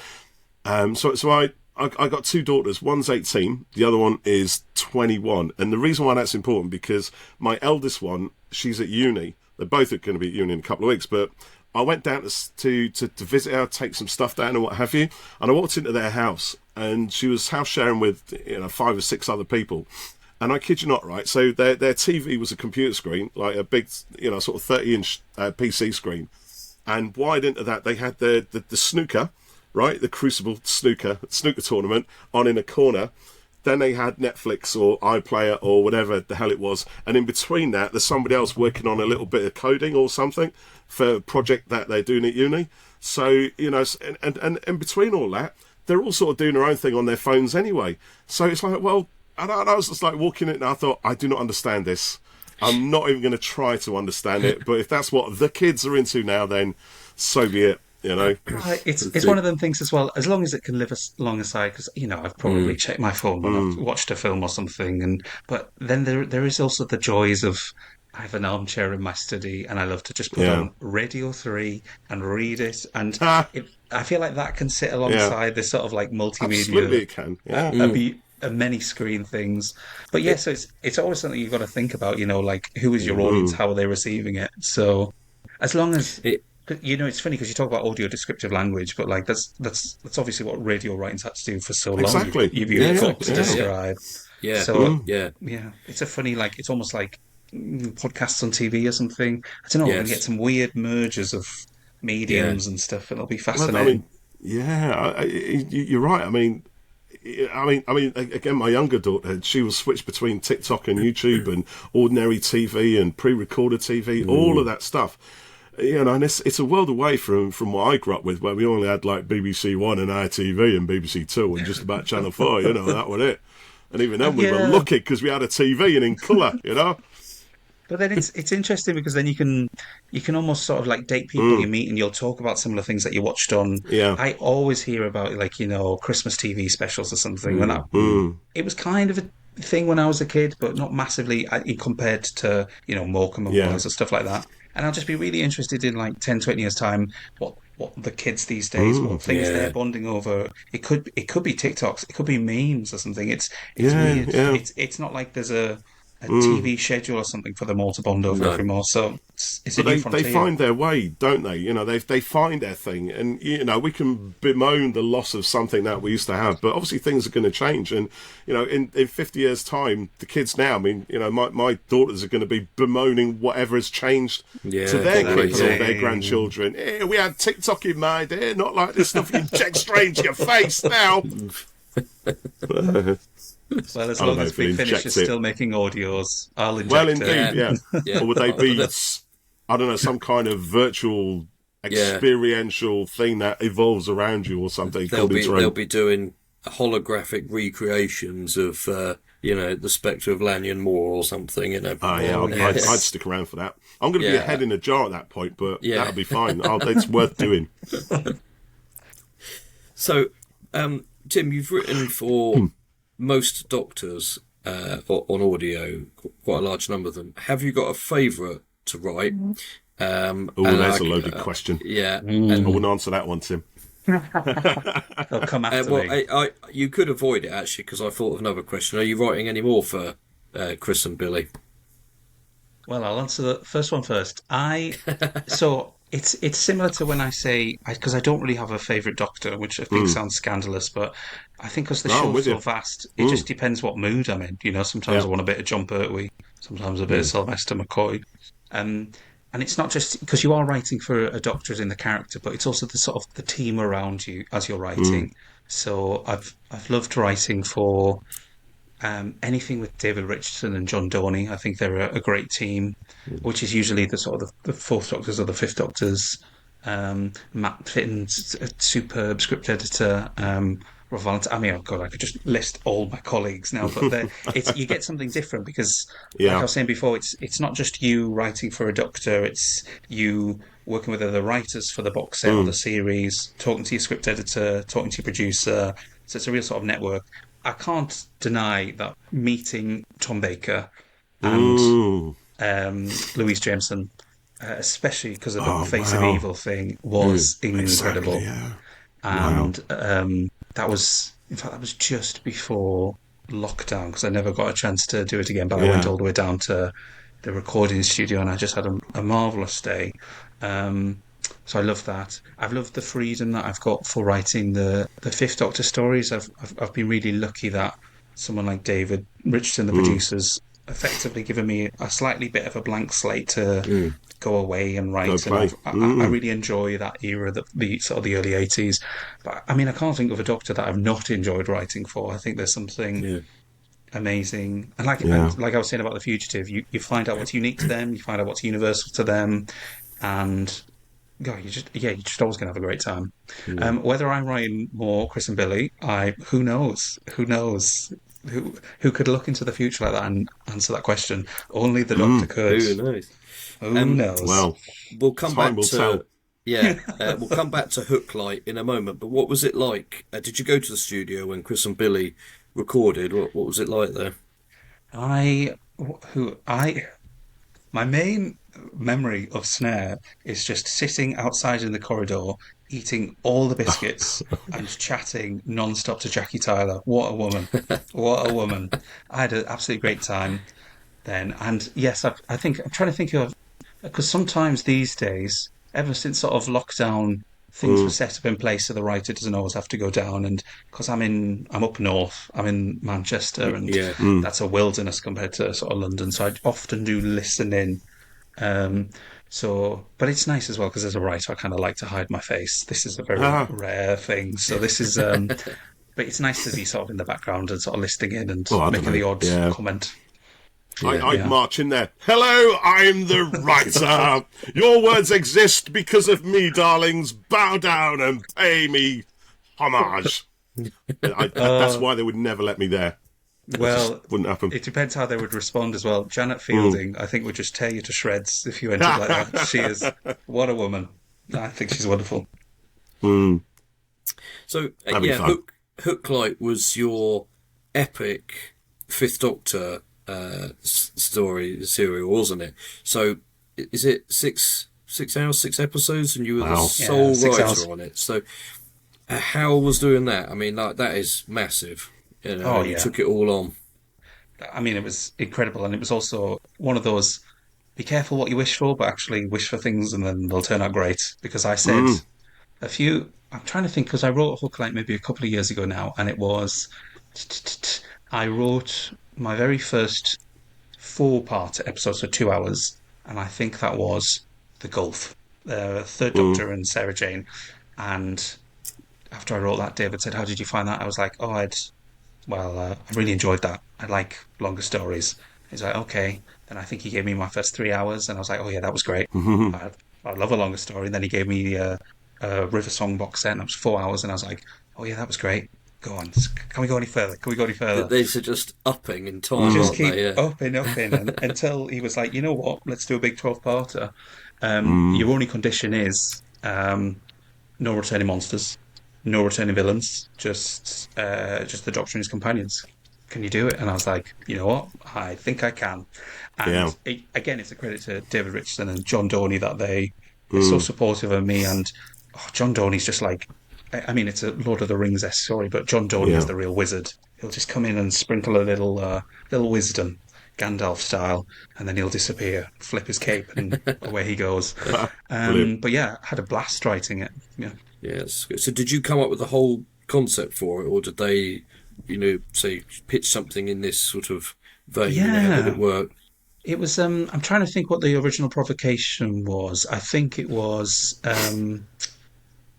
so I got 2 daughters. One's 18, the other one is 21. And the reason why that's important, because my eldest one, she's at uni. They're both going to be at uni in a couple of weeks, but I went down to visit her, take some stuff down and what have you, and I walked into their house, and she was house sharing with 5 or 6 other people, and I kid you not, right? So their TV was a computer screen, like a big sort of 30-inch PC screen, and wide into that they had the snooker, right? The Crucible snooker tournament on in a corner. Then they had Netflix or iPlayer or whatever the hell it was. And in between that, there's somebody else working on a little bit of coding or something for a project that they're doing at uni. So, and in between all that, they're all sort of doing their own thing on their phones anyway. So it's like, well, and I was just like walking in and I thought, I do not understand this. I'm not even going to try to understand it. But if that's what the kids are into now, then so be it. It's one of them things as well, as long as it can live alongside, because I've probably checked my phone when I've watched a film or something, but then there is also the joys of, I have an armchair in my study and I love to just put on Radio 3 and read it, and I feel like that can sit alongside this sort of like multimedia. Absolutely it can. A many screen things, but so it's always something you've got to think about, like who is your audience, how are they receiving it, so as long as You know, it's funny because you talk about audio descriptive language, but like that's obviously what radio writing's had to do for so long. Exactly. You've got to Yeah. describe. Yeah, So yeah, yeah, it's a funny like it's almost like podcasts on TV or something. I don't know. We're going to get yes, some weird mergers of yeah, mediums and stuff. It'll be Well, I fascinating. mean, yeah, you're right. Again, my younger daughter, she will switch between TikTok and YouTube and ordinary TV and pre-recorded TV, all of that stuff. You know, and it's a world away from what I grew up with, where we only had like BBC One and ITV and BBC Two and just about Channel 4. You know, that was it. And even then, we were Yeah. lucky because we had a TV and in colour. You know. But then it's interesting because then you can almost sort of like date people you meet and you'll talk about similar things that you watched on. Yeah. I always hear about like Christmas TV specials or something, and that it was kind of a thing when I was a kid, but not massively compared to Morecambe and Yeah. Wise or stuff like that. And I'll just be really interested in like 10, 20 years time what the kids these days, what things yeah. they're bonding over. It could be TikToks, it could be memes or something. It's Yeah. weird. Yeah. It's not like there's a TV schedule or something for them all to bond over No. every so it's a But new they frontier. find their way, don't they? You know, they find their thing, and we can bemoan the loss of something that we used to have, but obviously things are going to change, and in 50 years' time, the kids now, I mean, my daughters are going to be bemoaning whatever has changed Yeah, to their exactly. kids or their grandchildren. We had TikTok in my day, not like this stuff you inject straight into your face now. Well, as I don't long know as if we'll Big Finish inject is it. still making audios, I'll inject Well, it. indeed, yeah. Yeah. Or would they be, That's- I don't know, some kind of virtual experiential thing that evolves around you or something? they'll be doing holographic recreations of the Spectre of Lanyon Moor or something. Yeah, yes. I'd stick around for that. I'm going to be a head in a jar at that point, but that'll be fine. It's worth doing. So, Tim, you've written for most Doctors on audio, quite a large number of them. Have you got a favourite to write? Oh, there's a loaded question. Yeah, I wouldn't answer that one, Tim. They'll come after me. You could avoid it actually because I thought of another question. Are you writing any more for Chris and Billie? Well, I'll answer the first one first. So it's similar to when I say because I don't really have a favourite Doctor, which I think sounds scandalous, but I think because the No, I'm show's with so you. vast, it just depends what mood I'm in. Sometimes I want a bit of John Pertwee, sometimes a bit of Sylvester McCoy, and it's not just because you are writing for a Doctor as in the character, but it's also the sort of the team around you as you're writing. So I've loved writing for. Anything with David Richardson and John Dorney, I think they're a great team, which is usually the sort of the Fourth Doctors or the Fifth Doctors. Matt Fitton's a superb script editor. Rob Valentine. I mean, oh God, I could just list all my colleagues now, but you get something different because, like I was saying before, it's not just you writing for a Doctor; it's you working with other writers for the box set or the series, talking to your script editor, talking to your producer. So it's a real sort of network. I can't deny that meeting Tom Baker and Louise Jameson, especially because of the Face of Evil thing, was incredible. Exactly, yeah. And that was just before lockdown because I never got a chance to do it again. But I went all the way down to the recording studio and I just had a marvelous day. So I love that. I've loved the freedom that I've got for writing the Fifth Doctor stories. I've been really lucky that someone like David Richardson, the producers, effectively given me a slightly bit of a blank slate to go away and write. And I really enjoy that era, the sort of the early 80s. But I mean, I can't think of a Doctor that I've not enjoyed writing for. I think there's something amazing. And like I was saying about the Fugitive, you find out what's unique to them, you find out what's universal to them, and God, you're just always going to have a great time. Whether I'm writing more Chris and Billie, who knows? Who knows? Who could look into the future like that and answer that question? Only the Doctor could. Who knows? Who knows? Well, We'll come time back will to tell. we'll come back to Hooklight in a moment. But what was it like? Did you go to the studio when Chris and Billie recorded? What was it like there? My main memory of Snare is just sitting outside in the corridor, eating all the biscuits and chatting non-stop to Jackie Tyler. What a woman. What a woman. I had an absolutely great time then. And yes, I think I'm trying to think of, because sometimes these days ever since sort of lockdown, things were set up in place so the writer doesn't always have to go down. And because I'm up north, I'm in Manchester, and Yeah. that's a wilderness compared to sort of London. So I often do listen in. Um, but it's nice as well because as a writer, I kind of like to hide my face. This is a very Ah, rare thing. So this is, but it's nice to be sort of in the background and sort of listening in and well, I don't making the know. odd Yeah. comment. Yeah. I'd Yeah. march in there. Hello, I'm the writer. Your words exist because of me, darlings. Bow down and pay me homage. That's why they would never let me there. Well, Wouldn't happen. it depends how they would respond as well. Janet Fielding, I think, would just tear you to shreds if you entered like that. She is, what a woman. I think she's wonderful. So That'd be fun. Hooklight was your epic Fifth Doctor story serial, wasn't it? So is it 6 hours, 6 episodes, and you were the Wow. sole Yeah, 6 writer hours. on it? So how was doing that? I mean, like, that is massive. You know, Oh, and you yeah. took it all on. I mean, it was incredible, and it was also one of those be careful what you wish for, but actually wish for things and then they'll turn out great. Because I said I'm trying to think, because I wrote a Hooklight maybe a couple of years ago now, and it was, I wrote my very first 4-part episode, so 2 hours, and I think that was The Gulf, Third Doctor and Sarah Jane. And after I wrote that, David said, "How did you find that?" I was like, I really enjoyed that. I like longer stories. He's like, okay. Then I think he gave me my first 3 hours, and I was like, oh yeah, that was great. I love a longer story. And then he gave me a River Song box set, and it was 4 hours, and I was like, oh yeah, that was great. Go on. Can we go any further? Can we go any further? These are just upping in time, Just aren't keep they? Yeah. upping, until he was like, you know what? Let's do a big 12-parter. Your only condition is no returning monsters, no returning villains, just the Doctor and his companions. Can you do it? And I was like, you know what? I think I can. And again, it's a credit to David Richardson and John Doney that they're so supportive of me. And John Doney's just like, I mean, it's a Lord of the Rings-esque story, but John Doney is the real wizard. He'll just come in and sprinkle a little wisdom, Gandalf style, and then he'll disappear, flip his cape, and away he goes. But yeah, I had a blast writing it. Yeah. Yes. So did you come up with the whole concept for it, or did they, say, pitch something in this sort of vein? How did it work? It was. I'm trying to think what the original provocation was. I think it was.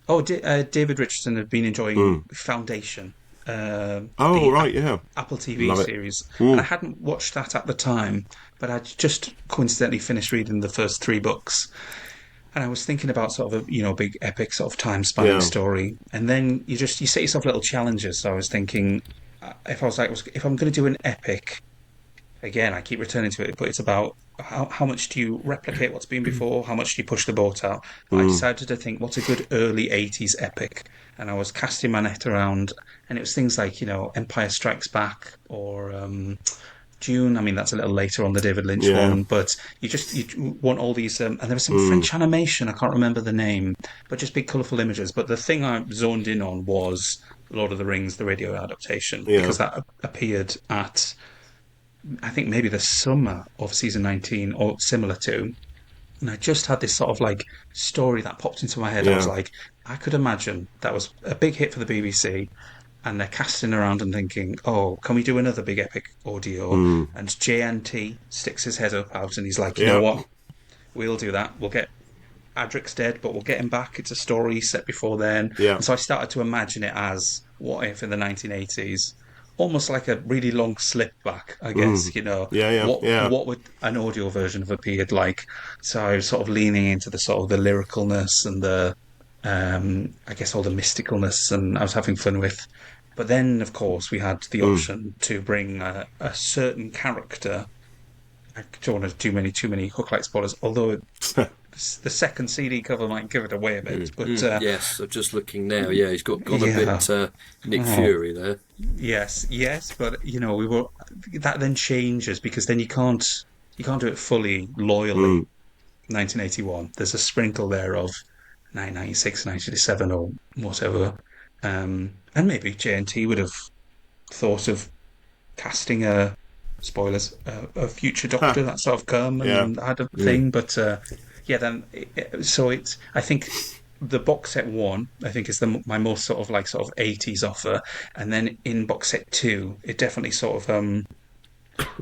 David Richardson had been enjoying Foundation. Right, yeah. Apple TV Love it. series, and I hadn't watched that at the time, but I'd just coincidentally finished reading the first 3 books, and I was thinking about sort of a big epic sort of time spanning story, and then you set yourself little challenges. So I was thinking, if I'm going to do an epic, again I keep returning to it, but it's about how much do you replicate what's been before, how much do you push the boat out. I decided to think, what's a good early 80s epic, and I was casting my net around, and it was things like Empire Strikes Back or Dune. I mean, that's a little later on the David Lynch one, but you want all these, and there was some French animation, I can't remember the name, but just big colourful images. But the thing I zoned in on was Lord of the Rings, the radio adaptation, because that appeared at, I think, maybe the summer of season 19 or similar to. And I just had this sort of like story that popped into my head. I was like, I could imagine that was a big hit for the BBC, and they're casting around and thinking, oh, can we do another big epic audio? And JNT sticks his head up out and he's like, you know what? We'll do that. We'll get Adric's dead, but we'll get him back. It's a story set before then. Yeah. And so I started to imagine it as, what if in the 1980s, almost like a really long slip back, I guess, what would an audio version have appeared like? So I was sort of leaning into the sort of the lyricalness and the, I guess, all the mysticalness, and I was having fun with. But then, of course, we had the option to bring a certain character. I don't want to do too many Hooklight spoilers, although the second CD cover might give it away a bit. But yes, I'm just looking now. Yeah, he's got a bit Nick Fury there. Yes, but that then changes, because then you can't do it fully loyally. 1981. There's a sprinkle there of 1996, 1997, or whatever. And maybe JNT would have thought of casting a future Doctor, that sort of come and had a thing. But yeah, then so it's. I think the box set one, I think, is my most sort of 80s offer, and then in box set two, it definitely sort of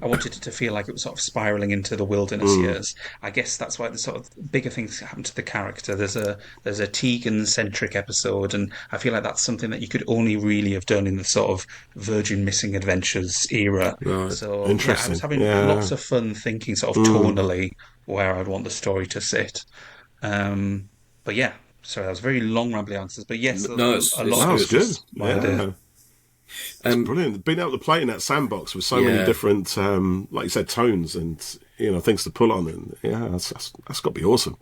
I wanted it to feel like it was sort of spiraling into the wilderness years. I guess that's why the sort of bigger things happen to the character. There's a Tegan centric episode, and I feel like that's something that you could only really have done in the sort of Virgin Missing Adventures era. Right. So yeah, I Interesting. was having Yeah. lots of fun thinking sort of tonally where I'd want the story to sit. But yeah, sorry, that was very long, rambly answers. But yes, No, a it's lot That of was it's good. just my idea. Yeah. It's Um, brilliant. Being able to play in that sandbox with so many Yeah. different, like you said, tones and things to pull on, and yeah, that's got to be awesome.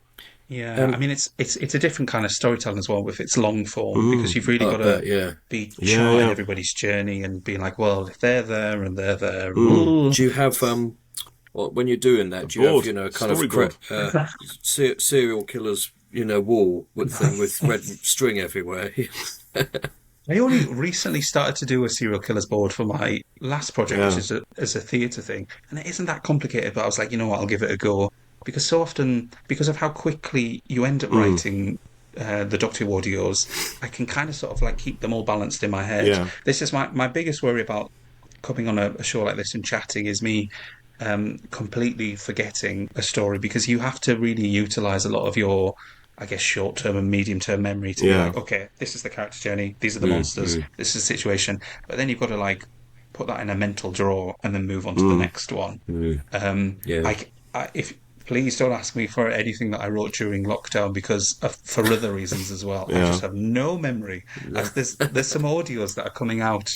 Yeah, I mean it's a different kind of storytelling as well with its long form because you've really I got bet, to yeah. be Yeah, charting yeah. everybody's journey and being like, well, if they're there and they're there, Do you have well, when you're doing that? Do you board, have kind of storyboard. serial killers wall with red string everywhere? I only recently started to do a serial killers board for my last project, which Yeah. is as a theatre thing, and it isn't that complicated. But I was like, you know what, I'll give it a go because so often, because of how quickly you end up writing the Doctor Who audios, I can kind of sort of like keep them all balanced in my head. Yeah. This is my biggest worry about coming on a show like this and chatting is me completely forgetting a story because you have to really utilize a lot of your, I guess, short term and medium term memory to be Yeah. like, okay, this is the character journey, these are the monsters, this is the situation. But then you've got to like put that in a mental drawer and then move on to the next one. Yeah. If please don't ask me for anything that I wrote during lockdown because for other reasons as well. I Yeah. just have no memory. There's some audios that are coming out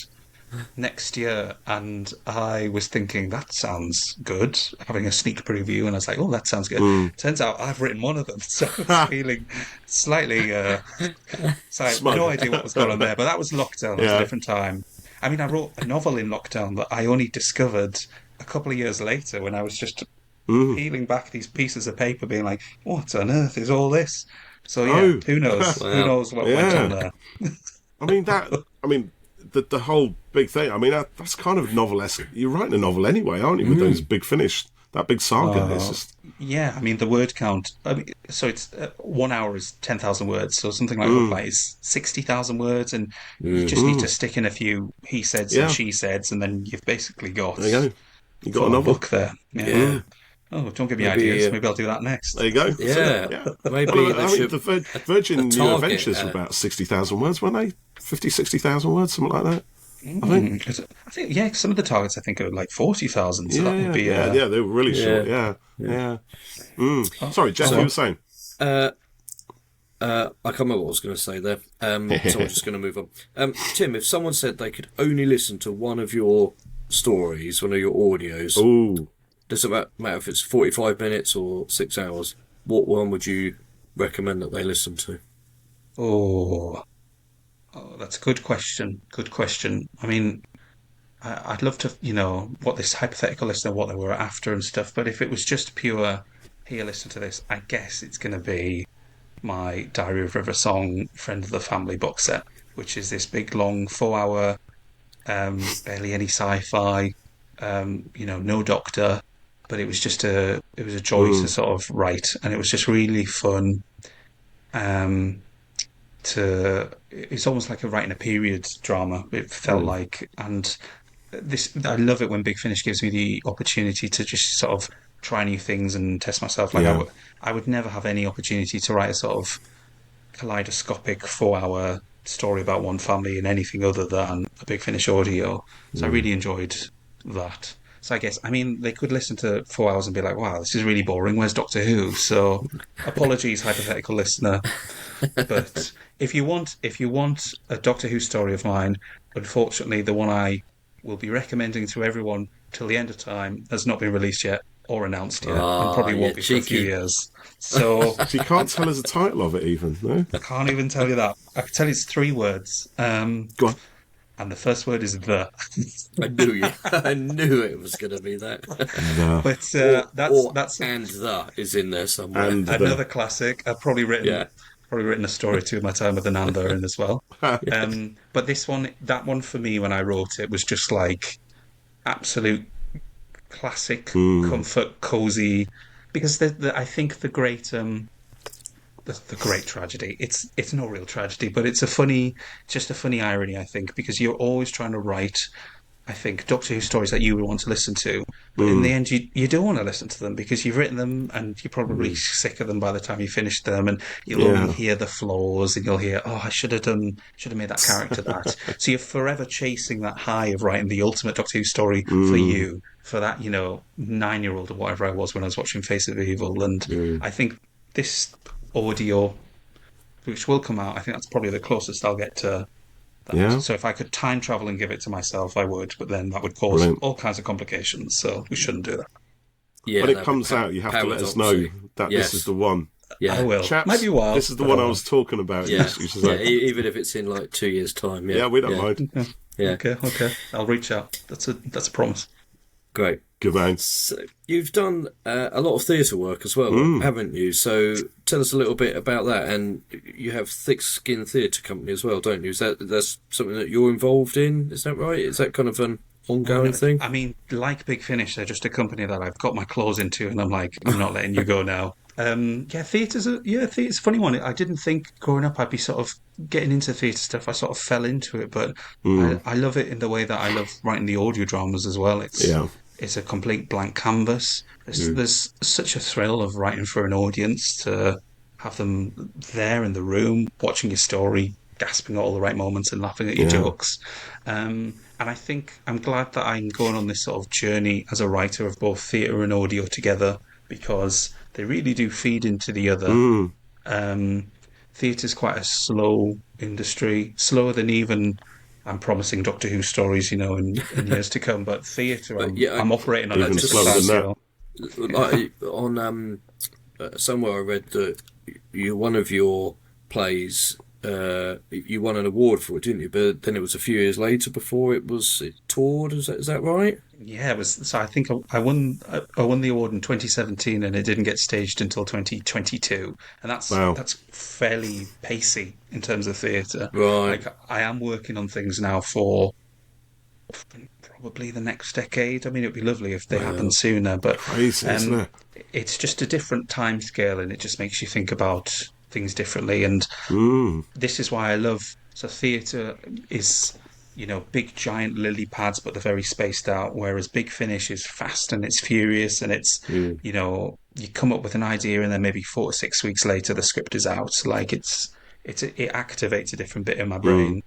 next year, and I was thinking that sounds good. Having a sneak preview, and I was like, "Oh, that sounds good." Turns out I've written one of them, so I was feeling slightly. So I had Smug. no idea what was going on there, but that was lockdown. It was Yeah. a different time. I mean, I wrote a novel in lockdown that I only discovered a couple of years later when I was just peeling back these pieces of paper, being like, "What on earth is all this?" So yeah, Oh. who knows? Who Wow. knows what went Yeah. on there? I mean, the whole big thing. I mean, that's kind of novelesque. You're writing a novel anyway, aren't you? With those big finish, that big saga. It's just Yeah, I mean the word count. I mean, so it's 1 hour is 10,000 words. So something like Hooklight is 60,000 words, and you just need to stick in a few he saids Yeah. and she saids, and then you've basically got there you go. You got a a novel. book there. Yeah. Yeah. Oh, don't give me Maybe, ideas. Maybe I'll do that next. There you go. That's Yeah. it. Yeah. Maybe Well, they I mean, should the Virgin a New target, Adventures were about 60,000 words, weren't they? 50, 60,000 words, something like that. I think. 'Cause I think yeah, some of the targets I think are like 40,000. So that would be yeah, they were really short. Yeah. Sorry, Jeff, you were saying. I can't remember what I was going to say there. So I'm just going to move on. Tim, if someone said they could only listen to one of your stories, one of your audios, Ooh. doesn't matter if it's 45 minutes or 6 hours, what one would you recommend that they listen to? Oh, that's a good question. Good question. I mean, I'd love to, what this hypothetical listener, what they were after and stuff. But if it was just pure, here, listen to this, I guess it's going to be my Diary of River Song Friend of the Family box set, which is this big, long 4 hour, barely any sci-fi, no Doctor, but it was just it was a joy to sort of write, and it was just really fun. It's almost like writing a period drama. It felt like, and I love it when Big Finish gives me the opportunity to just sort of try new things and test myself. Like Yeah. I would never have any opportunity to write a sort of kaleidoscopic 4 hour story about one family in anything other than a Big Finish audio. So I really enjoyed that. So I guess, I mean, they could listen to 4 hours and be like, wow, this is really boring. Where's Doctor Who? So apologies, hypothetical listener. But if you want a Doctor Who story of mine, unfortunately, the one I will be recommending to everyone till the end of time has not been released yet or announced yet, and probably won't be for a few cheeky. years. So So you can't tell us the title of it even, no? I can't even tell you that. I can tell you it's 3 words. Go on. And the first word is the. I knew you. I knew it was going to be that. But that's and the is in there somewhere. And another classic. I've probably written a story to my time with the Nanda in as well. But that one for me when I wrote it was just like absolute classic comfort, cozy because I think the great tragedy. It's no real tragedy, but just a funny irony, I think, because you're always trying to write, I think, Doctor Who stories that you would want to listen to, but in the end, you don't want to listen to them because you've written them and you're probably sick of them by the time you finish them, and you'll only hear the flaws, and you'll hear, oh, should have made that character that. So you're forever chasing that high of writing the ultimate Doctor Who story for you, for that 9-year-old or whatever I was when I was watching Face of Evil, and I think this audio, which will come out, I think that's probably the closest I'll get to that. Yeah. So if I could time travel and give it to myself, I would, but then that would cause Brilliant. all kinds of complications, so we shouldn't do that. Yeah, When it comes out, you have to let us know that Yes. this is the one. Yeah, I will. Chaps, Might be wild. this is the but one I I will. was talking about. yeah, It's yeah. like, Even if it's in like 2 years' time. Yeah, we don't mind. Yeah, Okay. I'll reach out. That's a promise. great. Good man. So you've done a lot of theatre work as well, haven't you? So tell us a little bit about that. And you have Thick Skin Theatre Company as well, don't you? That's something that you're involved in? Is that right? Is that kind of an ongoing thing? I mean, like Big Finish, they're just a company that I've got my claws into, and I'm like, I'm not letting you go now. Theatre's a funny one. I didn't think growing up I'd be sort of getting into theatre stuff. I sort of fell into it, but I love it in the way that I love writing the audio dramas as well. It's a complete blank canvas. There's such a thrill of writing for an audience, to have them there in the room, watching your story, gasping at all the right moments and laughing at your jokes. And I think I'm glad that I'm going on this sort of journey as a writer of both theatre and audio together, because they really do feed into the other. Theatre's quite a slow industry, slower than even I'm promising Doctor Who stories, in years to come. But theatre, I'm operating on a Even different slower than scale. Like on somewhere I read that one of your plays, you won an award for it, didn't you? But then it was a few years later before it toured. Is that right? Yeah, it was. So I think I won the award in 2017, and it didn't get staged until 2022, and that's fairly pacey in terms of theatre. Right. Like, I am working on things now for probably the next decade. I mean, it'd be lovely if they happened sooner, but Crazy, isn't it? it's just a different time scale, and it just makes you think about things differently. And this is why I love. So theatre is, big giant lily pads, but they're very spaced out. Whereas Big Finish is fast and it's furious, and it's you come up with an idea, and then maybe 4 to 6 weeks later the script is out. Like it activates a different bit in my brain.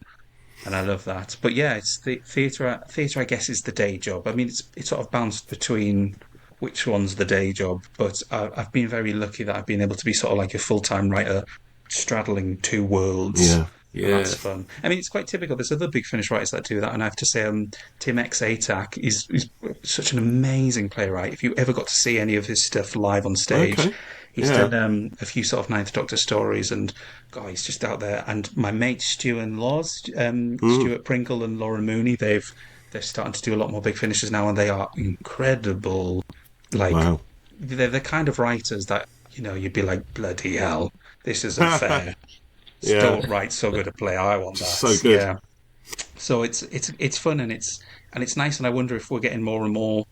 And I love that. But yeah, it's the theatre. Theatre, I guess, is the day job. I mean, it's sort of bounced between which one's the day job. But I've been very lucky that I've been able to be sort of like a full-time writer, straddling two worlds. Yeah. And that's fun. I mean, it's quite typical. There's other Big Finish writers that do that, and I have to say, Tim X Atack is such an amazing playwright. If you ever got to see any of his stuff live on stage, he's done a few sort of Ninth Doctor stories, and God, he's just out there. And my mates Stu and Laws, Stuart Pringle and Lauren Mooney, they're starting to do a lot more Big Finishes now, and they are incredible. Like, they're the kind of writers that you'd be like, bloody hell, this isn't fair. Don't write so good a play. I want that. So good. Yeah. So it's fun, and it's nice, and I wonder if we're getting more and more.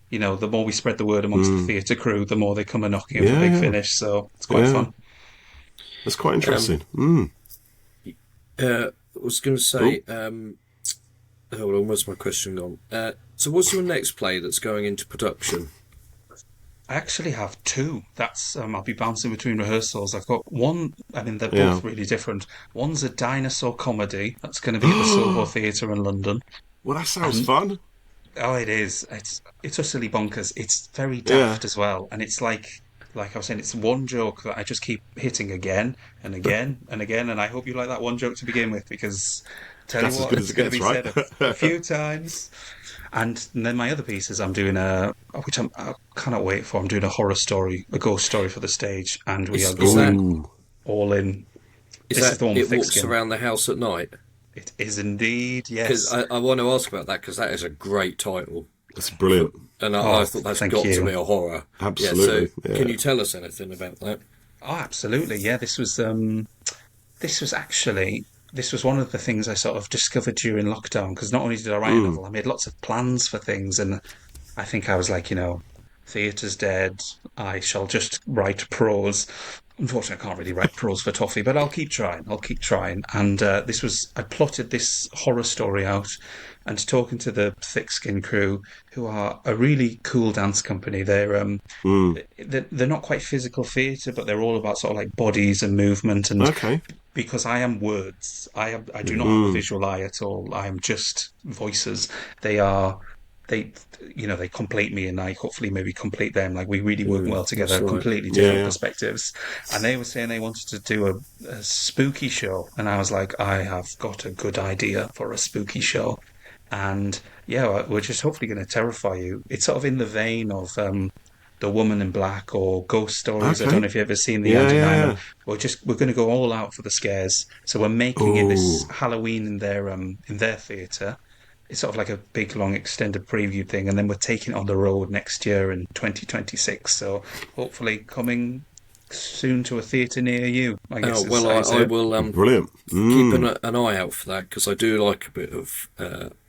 The more we spread the word amongst the theatre crew, the more they come a knocking for Big Finish. So it's quite fun. That's quite interesting. I was going to say, hold on, where's my question gone? So what's your next play that's going into production? I actually have two. That's I'll be bouncing between rehearsals. I've got one. I mean, they're both really different. One's a dinosaur comedy that's going to be at the Soho Theatre in London. Well, that sounds fun. Oh, it is. It's utterly bonkers. It's very daft as well, and it's like I was saying, it's one joke that I just keep hitting again and again and again, and I hope you like that one joke to begin with, because tell That's you as what, good it's as it going to gets, be right? said a few times. And then my other pieces, I'm doing which I cannot wait for. I'm doing a horror story, a ghost story for the stage, and we are going all in. Is This that is the one It with thick Walks skin. Around the House at Night? It is indeed, Because yes. I want to ask about that, because that is a great title. That's brilliant. And I thought that's thank got to you. be a horror. Absolutely. Yeah, so can you tell us anything about that? Oh, absolutely. Yeah, this was one of the things I sort of discovered during lockdown, because not only did I write a novel, I made lots of plans for things, and I think I was like, theatre's dead. I shall just write prose. Unfortunately, I can't really write prose for Toffee, but I'll keep trying. I'll keep trying. And I plotted this horror story out and talking to the Thick Skin crew, who are a really cool dance company. They're not quite physical theatre, but they're all about sort of like bodies and movement. And Okay. because I am words, I do not have a visual eye at all. I am just voices. They are they they complete me, and I hopefully maybe complete them. Like we really work well That's together, right. completely Yeah, different yeah. perspectives. And they were saying they wanted to do a spooky show, and I was like, I have got a good idea for a spooky show. And yeah, we're just hopefully going to terrify you. It's sort of in the vein of The Woman in Black or Ghost Stories. I don't know Okay. if you've ever seen the Yeah, Andy yeah, Nyman. yeah. We're going to go all out for the scares. So we're making it this Oh, Halloween in their theatre. It's sort of like a big long extended preview thing, and then we're taking it on the road next year in 2026. So hopefully coming soon to a theatre near you, I Oh guess is well, how you I say it. will brilliant. keep an eye out for that because I do like a bit of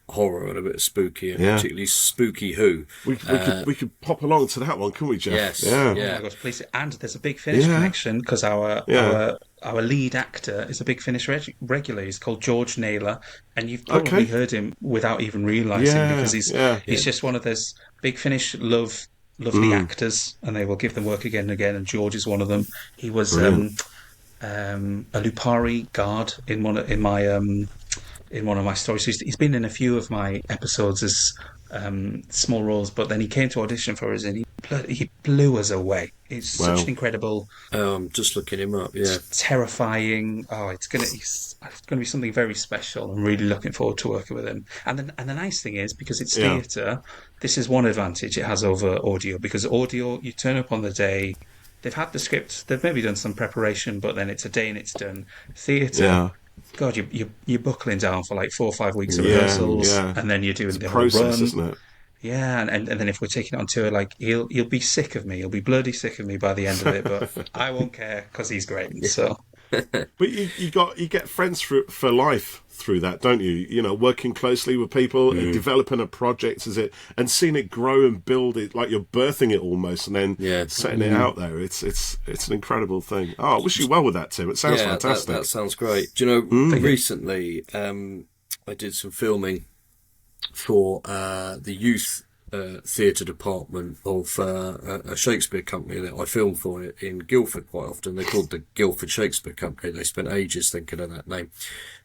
horror and a bit of spooky, and Yeah. particularly Spooky Who. We could pop along to that one, couldn't we, Jeff? Yes, Yeah. Oh yeah. my gosh, please! And there's a big Finnish Yeah. connection because Yeah. our lead actor is a big Finnish regular. He's called George Naylor, and you've probably Okay. heard him without even realizing because Yeah. Yeah. he's just one of those big Finnish lovely actors, and they will give them work again and again. And George is one of them. He was Brilliant. a Lupari guard in one of my stories. He's been in a few of my episodes as small roles, but then he came to audition for us and he blew us away. It's such an Wow. incredible, I'm just looking him up. Yeah, terrifying. Oh, it's gonna be something very special. I'm really looking forward to working with him. And the nice thing is because it's Yeah. theatre, this is one advantage it has over audio because audio you turn up on the day. They've had the script. They've maybe done some preparation, but then it's a day and it's done. Theatre, Yeah. God, you're buckling down for like 4 or 5 weeks of Yeah. rehearsals, Yeah. and then you're doing It's a the whole process, run. isn't it? Yeah, and then if we're taking it on tour, like he'll be sick of me. He'll be bloody sick of me by the end of it, but I won't care because he's great. So But you get friends for life through that, don't you? You know, working closely with people, developing a project as it, and seeing it grow and build it, like you're birthing it almost, and then yeah. setting it out there. It's an incredible thing. Oh, I wish you well with that, Tim. It sounds Yeah, fantastic. that sounds great. Do you know, recently I did some filming for the youth theatre department of a Shakespeare company that I film for in Guildford quite often. They're called the Guildford Shakespeare Company. They spent ages thinking of that name.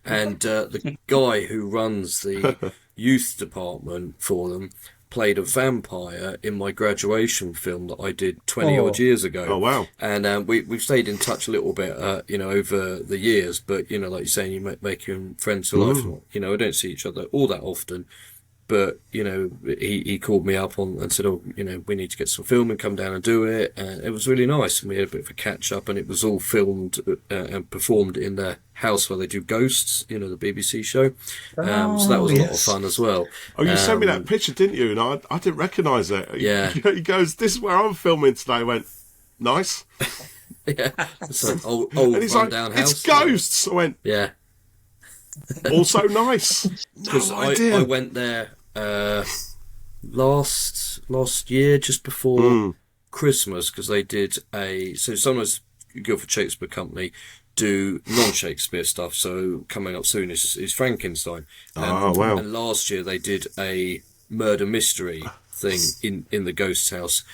And the guy who runs the youth department for them played a vampire in my graduation film that I did 20 odd years ago. Oh, wow. And we've stayed in touch a little bit, over the years. But, like you're saying, you make your friends for life. I don't see each other all that often. But, he called me up and said, we need to get some film and come down and do it. And it was really nice. And we had a bit of a catch up, and it was all filmed and performed in their house where they do Ghosts, the BBC show. So that was a lot of fun as well. Oh, you sent me that picture, didn't you? And I didn't recognise it. Yeah. He goes, "This is where I'm filming today." I went, "Nice." Yeah. It's an old And he's like, rundown house. "It's Ghosts." I went, Yeah. "Also nice." Because No idea. I went there last year, just before Christmas, because they did so sometimes Guildford Shakespeare Company do non-Shakespeare stuff. So coming up soon is Frankenstein. Oh, wow. And last year they did a murder mystery thing in the ghost house,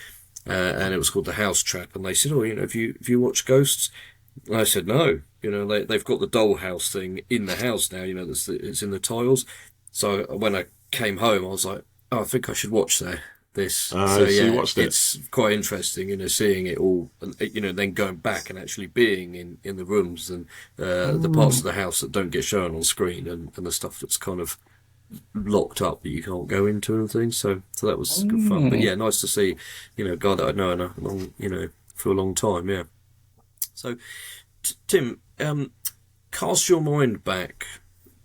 and it was called The House Trap. And they said, "Oh, have you watched Ghosts?" And I said, "No." They've got the dollhouse thing in the house now. It's in the tiles. So when I came home, I was like, "Oh, I think I should watch this." So you watched it. It's quite interesting, seeing it all, then going back and actually being in the rooms and the parts of the house that don't get shown on screen, and the stuff that's kind of locked up that you can't go into and things. So that was good fun. But yeah, nice to see, a guy that I'd known for a long time. Yeah. So, Tim, cast your mind back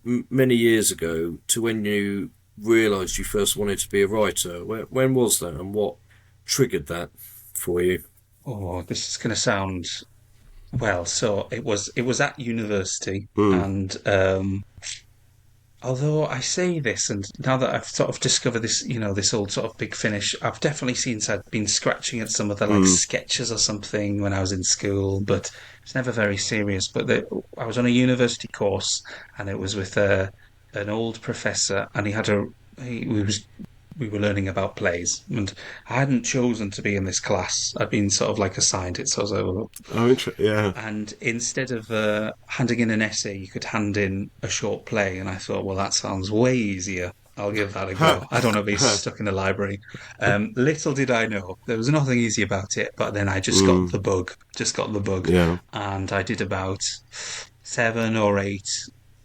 many years ago to when you realised you first wanted to be a writer. When was that, and what triggered that for you? oh, this is going to sound well. So it was at university, and Although I say this, and now that I've sort of discovered this, this old sort of Big Finish, I've definitely seen I'd been scratching at some of the like Mm. sketches or something when I was in school, but it's never very serious. But I was on a university course, and it was with an old professor, and he had a he, we were learning about plays, and I hadn't chosen to be in this class. I'd been sort of like assigned it, so I was like, "Oh, Oh, yeah. and instead of handing in an essay, you could hand in a short play. And I thought, well, that sounds way easier. I'll give that a go. I don't want to be stuck in the library. Little did I know, there was nothing easy about it. But then I just got Mm. the bug, just got the bug. Yeah. And I did about 7 or 8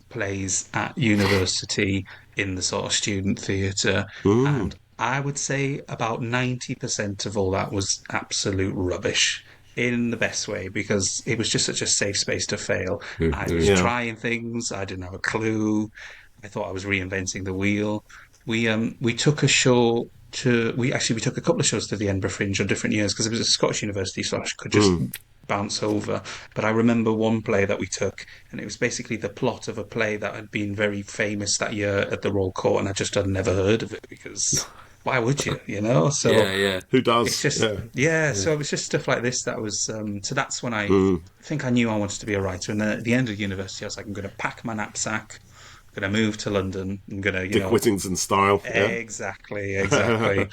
plays at university in the sort of student theatre. Mm. And I would say about 90% of all that was absolute rubbish in the best way because it was just such a safe space to fail. I was Yeah. trying things, I didn't have a clue. I thought I was reinventing the wheel. We took a show to we took a couple of shows to the Edinburgh Fringe on different years because it was a Scottish university, so I could just Mm. bounce over. But I remember one play that we took, and it was basically the plot of a play that had been very famous that year at the Royal Court, and I just had never heard of it because why would you, So Yeah, yeah, Who it's does? just, Yeah. yeah, yeah. so it was just stuff like this that was, so that's when I Mm. think I knew I wanted to be a writer. And then at the end of university, I was like, I'm going to pack my knapsack, I'm going to move to London, I'm going to, Dick Whittington style. Yeah. exactly, exactly.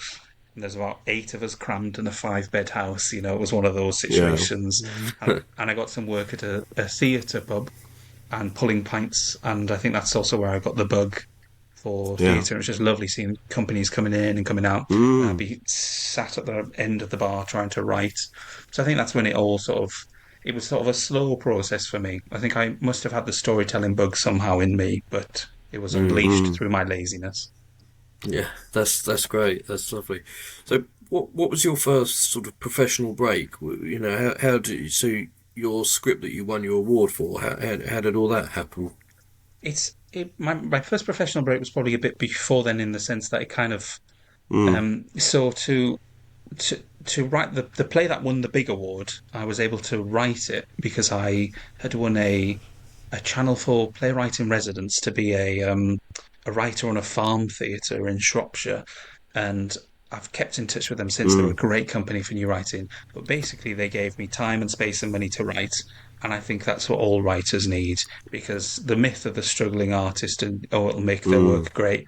And there's about 8 of us crammed in a 5-bed house. It was one of those Yeah. situations. And I got some work at a theatre pub and pulling pints. And I think that's also where I got the bug for Yeah. theatre. It was just lovely seeing companies coming in and coming out. And I'd Mm. be sat at the end of the bar trying to write. So I think that's when it was sort of a slow process for me. I think I must have had the storytelling bug somehow in me, but it was unleashed Mm. through my laziness. Yeah, that's great. That's lovely. So, what was your first sort of professional break? How did you so your script that you won your award for? How did all that happen? My first professional break was probably a bit before then in the sense that it kind of Mm. so to write the play that won the big award, I was able to write it because I had won a Channel 4 playwright in residence to be a writer on a farm theatre in Shropshire, and I've kept in touch with them since. They're a Mm. great company for new writing, but basically they gave me time and space and money to write. And I think that's what all writers need because the myth of the struggling artist and it'll make their Mm. work great.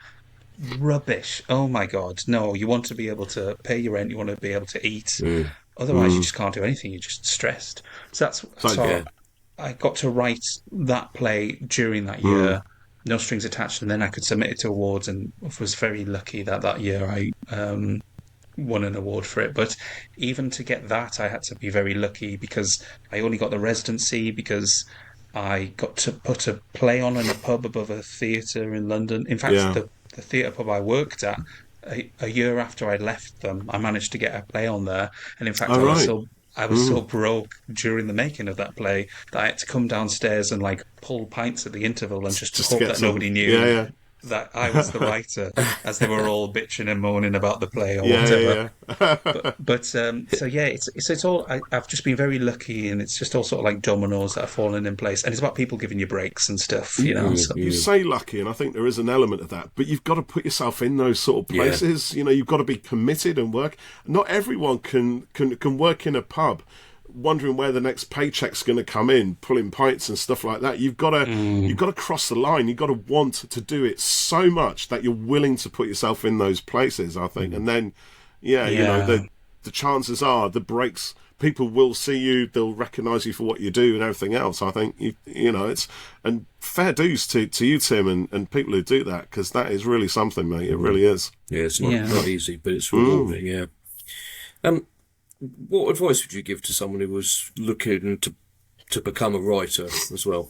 Rubbish. Oh my God. No, you want to be able to pay your rent, you want to be able to eat. Mm. Otherwise, you Mm. just can't do anything. You're just stressed. So So, so Yeah, I got to write that play during that mm. year, no strings attached, and then I could submit it to awards, and was very lucky that year I won an award for it. But even to get that, I had to be very lucky because I only got the residency because I got to put a play on in a pub above a theatre in London. In fact, Yeah. the theatre pub I worked at, a year after I left them, I managed to get a play on there. And in fact, All right. I was so Mm. broke during the making of that play that I had to come downstairs and like pull pints at the interval and just Just to hope get that some. nobody Yeah. knew that I was the writer, as they were all bitching and moaning about the play or Yeah. whatever. Yeah. Yeah. So yeah, it's all I've just been very lucky, and it's just all sort of like dominoes that have fallen in place, and it's about people giving you breaks and stuff, So You say lucky, and I think there is an element of that, but you've got to put yourself in those sort of yeah, places. You've got to be committed and work. Not everyone can work in a pub, wondering where the next paycheck's going to come in, pulling pints and stuff like that. You've got to cross the line. You've got to want to do it so much that you're willing to put yourself in those places. I think, and then, yeah, the chances are the breaks. People will see you, they'll recognise you for what you do and everything else. I think, it's, and fair dues to you, Tim, and people who do that, because that is really something, mate. It really is. yeah. It's yeah. not easy, but it's rewarding. Yeah. Um, what advice would you give to someone who was looking to become a writer as well?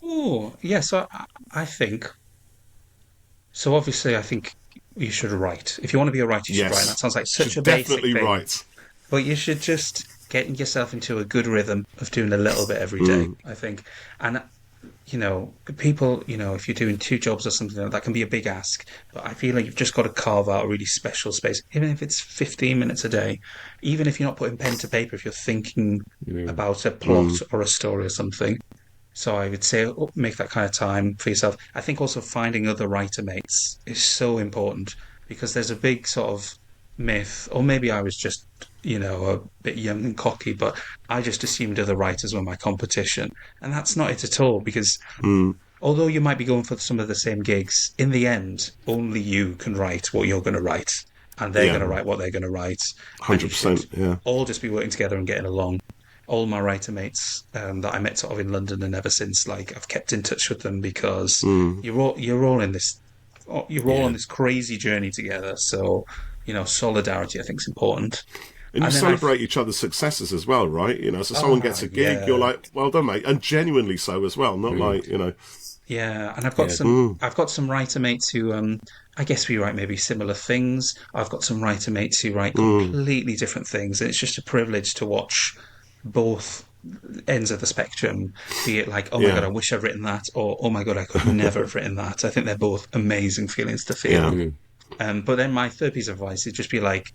Oh, yeah. So I think so. Obviously, I think you should write. If you want to be a writer, you should write. Yes. That sounds like such Should a basic definitely thing. write. But you should just get yourself into a good rhythm of doing a little bit every day, I think. And, people, if you're doing 2 jobs or something like that can be a big ask. But I feel like you've just got to carve out a really special space, even if it's 15 minutes a day. Even if you're not putting pen to paper, if you're thinking about a plot or a story or something, So I would say make that kind of time for yourself. I think also finding other writer mates is so important because there's a big sort of myth, or maybe I was just, a bit young and cocky, but I just assumed other writers were my competition. And that's not it at all because Mm. although you might be going for some of the same gigs, in the end, only you can write what you're going to write, and they're going Yeah, to write what they're going to write, and you should 100%. Yeah. all just be working together and getting along. All my writer mates that I met sort of in London and ever since, like I've kept in touch with them because Mm. you're all in this, you're all Yeah. on this crazy journey together. So solidarity I think is important. And you And then celebrate each other's successes as well, right? So someone gets a gig, yeah. you're like, well done, mate. And genuinely so as well. Not like, Yeah, and I've got Yeah. some writer mates who I guess we write maybe similar things. I've got some writer mates who write completely different things, and it's just a privilege to watch both ends of the spectrum. Be it like, oh my Yeah. God, I wish I'd written that, or oh my God, I could never have written that. I think they're both amazing feelings to feel. Yeah. But then my third piece of advice is just be like,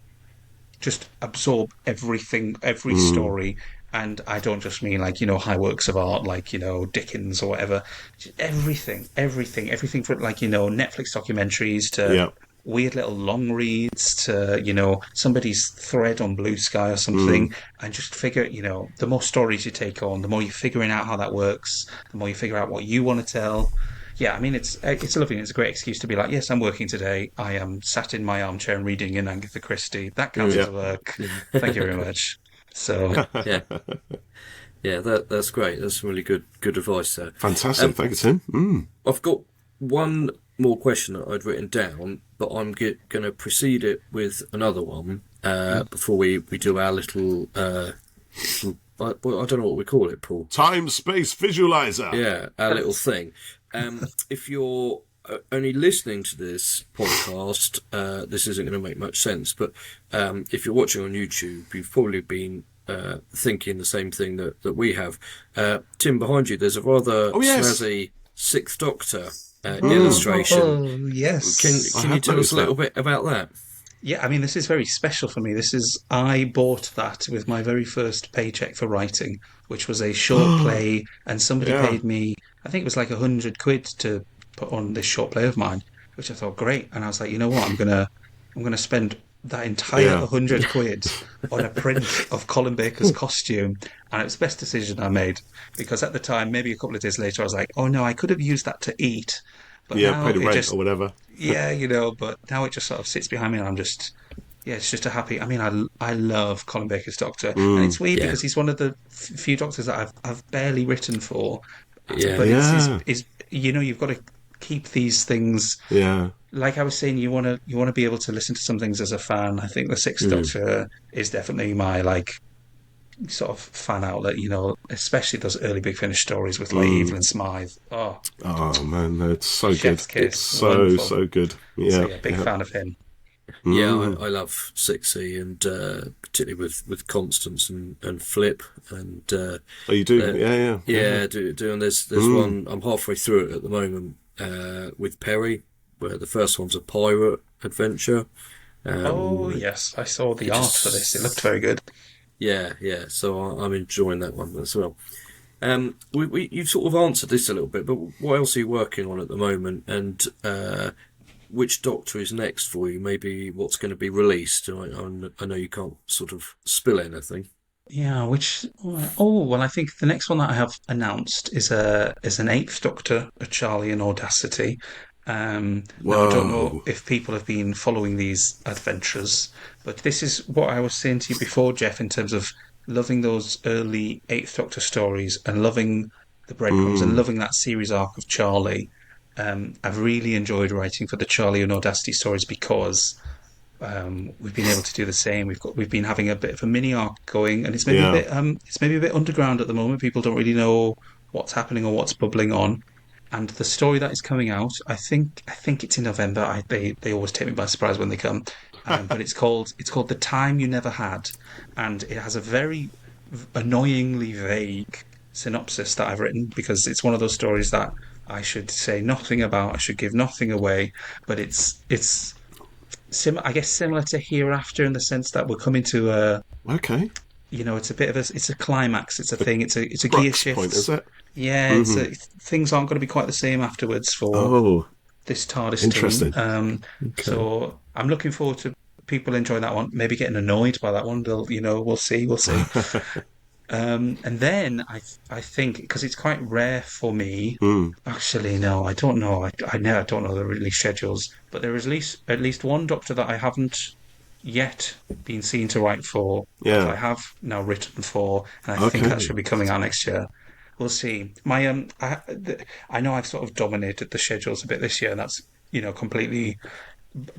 just absorb everything, every story. And I don't just mean like, high works of art, like, Dickens or whatever. Just everything from like, Netflix documentaries to Yeah. weird little long reads to, somebody's thread on Blue Sky or something. And just figure, the more stories you take on, the more you're figuring out how that works, the more you figure out what you want to tell. Yeah, I mean, it's lovely. It's a great excuse to be like, yes, I'm working today. I am sat in my armchair and reading in Agatha Christie. That counts Yeah. as work. Thank you very much. So, Yeah. Yeah, that's great. That's some really good advice there. Fantastic. Thank you, Tim. I've got one more question that I'd written down, but I'm going to precede it with another one before we do our little. I don't know what we call it, Paul. Time space visualizer. Yeah, our little thing. If you're only listening to this podcast, this isn't going to make much sense, but if you're watching on YouTube, you've probably been thinking the same thing that we have. Tim, behind you, there's a rather yes. snazzy Sixth Doctor illustration. oh yes. Can I you have tell us noticed a little bit about that? Yeah, I mean, this is very special for me. I bought that with my very first paycheck for writing, which was a short play, and somebody Yeah. paid me, I think it was like £100 to put on this short play of mine, which I thought great. And I was like, you know what, I'm gonna spend that entire Yeah. £100 on a print of Colin Baker's costume, and it was the best decision I made because at the time, maybe a couple of days later, I was like, oh no, I could have used that to eat, but Yeah, now pay the it rent just or whatever. yeah, but now it just sort of sits behind me, and I'm just, yeah, it's just a happy. I mean, I love Colin Baker's Doctor, and it's weird Yeah. because he's one of the few Doctors that I've barely written for, Yeah. but Yeah. it's you've got to keep these things. Yeah. Like I was saying, you want to be able to listen to some things as a fan. I think the Sixth Doctor is definitely my like sort of fan outlet. Especially those early Big Finish stories with like Evelyn Smythe. Oh, Oh man, it's so Chef's good. kiss. It's so Wonderful. good. Yeah. so yeah, big yeah. fan of him. Yeah, I love Sixie, and particularly with Constance and Flip, and Oh, you do? Yeah. yeah, doing there's one I'm halfway through it at the moment with Perry, where the first one's a pirate adventure. Oh yes, I saw the art for this. It looked very good. Yeah. So I'm enjoying that one as well. You've sort of answered this a little bit, but what else are you working on at the moment, and which Doctor is next for you? Maybe what's going to be released? I know you can't sort of spill anything. Yeah, which well, I think the next one that I have announced is an Eighth Doctor, a Charlie and Audacity. Now I don't know Whoa. if people have been following these adventures, but this is what I was saying to you before, Jeff, in terms of loving those early Eighth Doctor stories and loving the breadcrumbs and loving that series arc of Charlie. I've really enjoyed writing for the Charlie and Audacity stories because we've been able to do the same. We've been having a bit of a mini arc going, and it's maybe Yeah. a bit underground at the moment. People don't really know what's happening or what's bubbling on. And the story that is coming out, I think it's in November. They always take me by surprise when they come. But it's called The Time You Never Had, and it has a very annoyingly vague synopsis that I've written because it's one of those stories that I should say nothing about. I should give nothing away. But it's I guess similar to Hereafter in the sense that we're coming to a Okay. it's a bit of it's a climax. It's a thing. It's a gear Brooks shift. point, is it? Yeah, things aren't going to be quite the same afterwards for Oh, this TARDIS team. interesting. Okay. So I'm looking forward to people enjoying that one. Maybe getting annoyed by that one. They'll, we'll see, we'll see. And then I think because it's quite rare for me. Mm, Actually, no, I don't know. I don't know the release schedules, but there is at least one Doctor that I haven't yet been seen to write for, but I yeah. have now written for, and I think that Okay. should be coming out next year. We'll see. I know I've sort of dominated the schedules a bit this year, and that's completely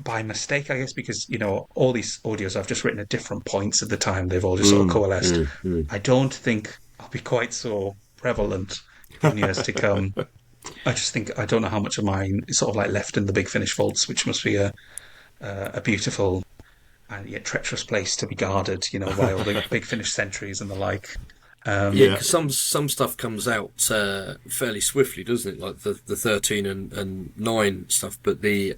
by mistake, I guess, because all these audios I've just written at different points of the time. They've all just sort of Mm, coalesced. mm, mm. I don't think I'll be quite so prevalent in years to come. I just think I don't know how much of mine is sort of like left in the Big Finish vaults, which must be a beautiful and yet treacherous place to be guarded, by all the Big Finish sentries and the like. Yeah, Yeah. because some stuff comes out fairly swiftly, doesn't it? Like the 13 and 9 stuff. But the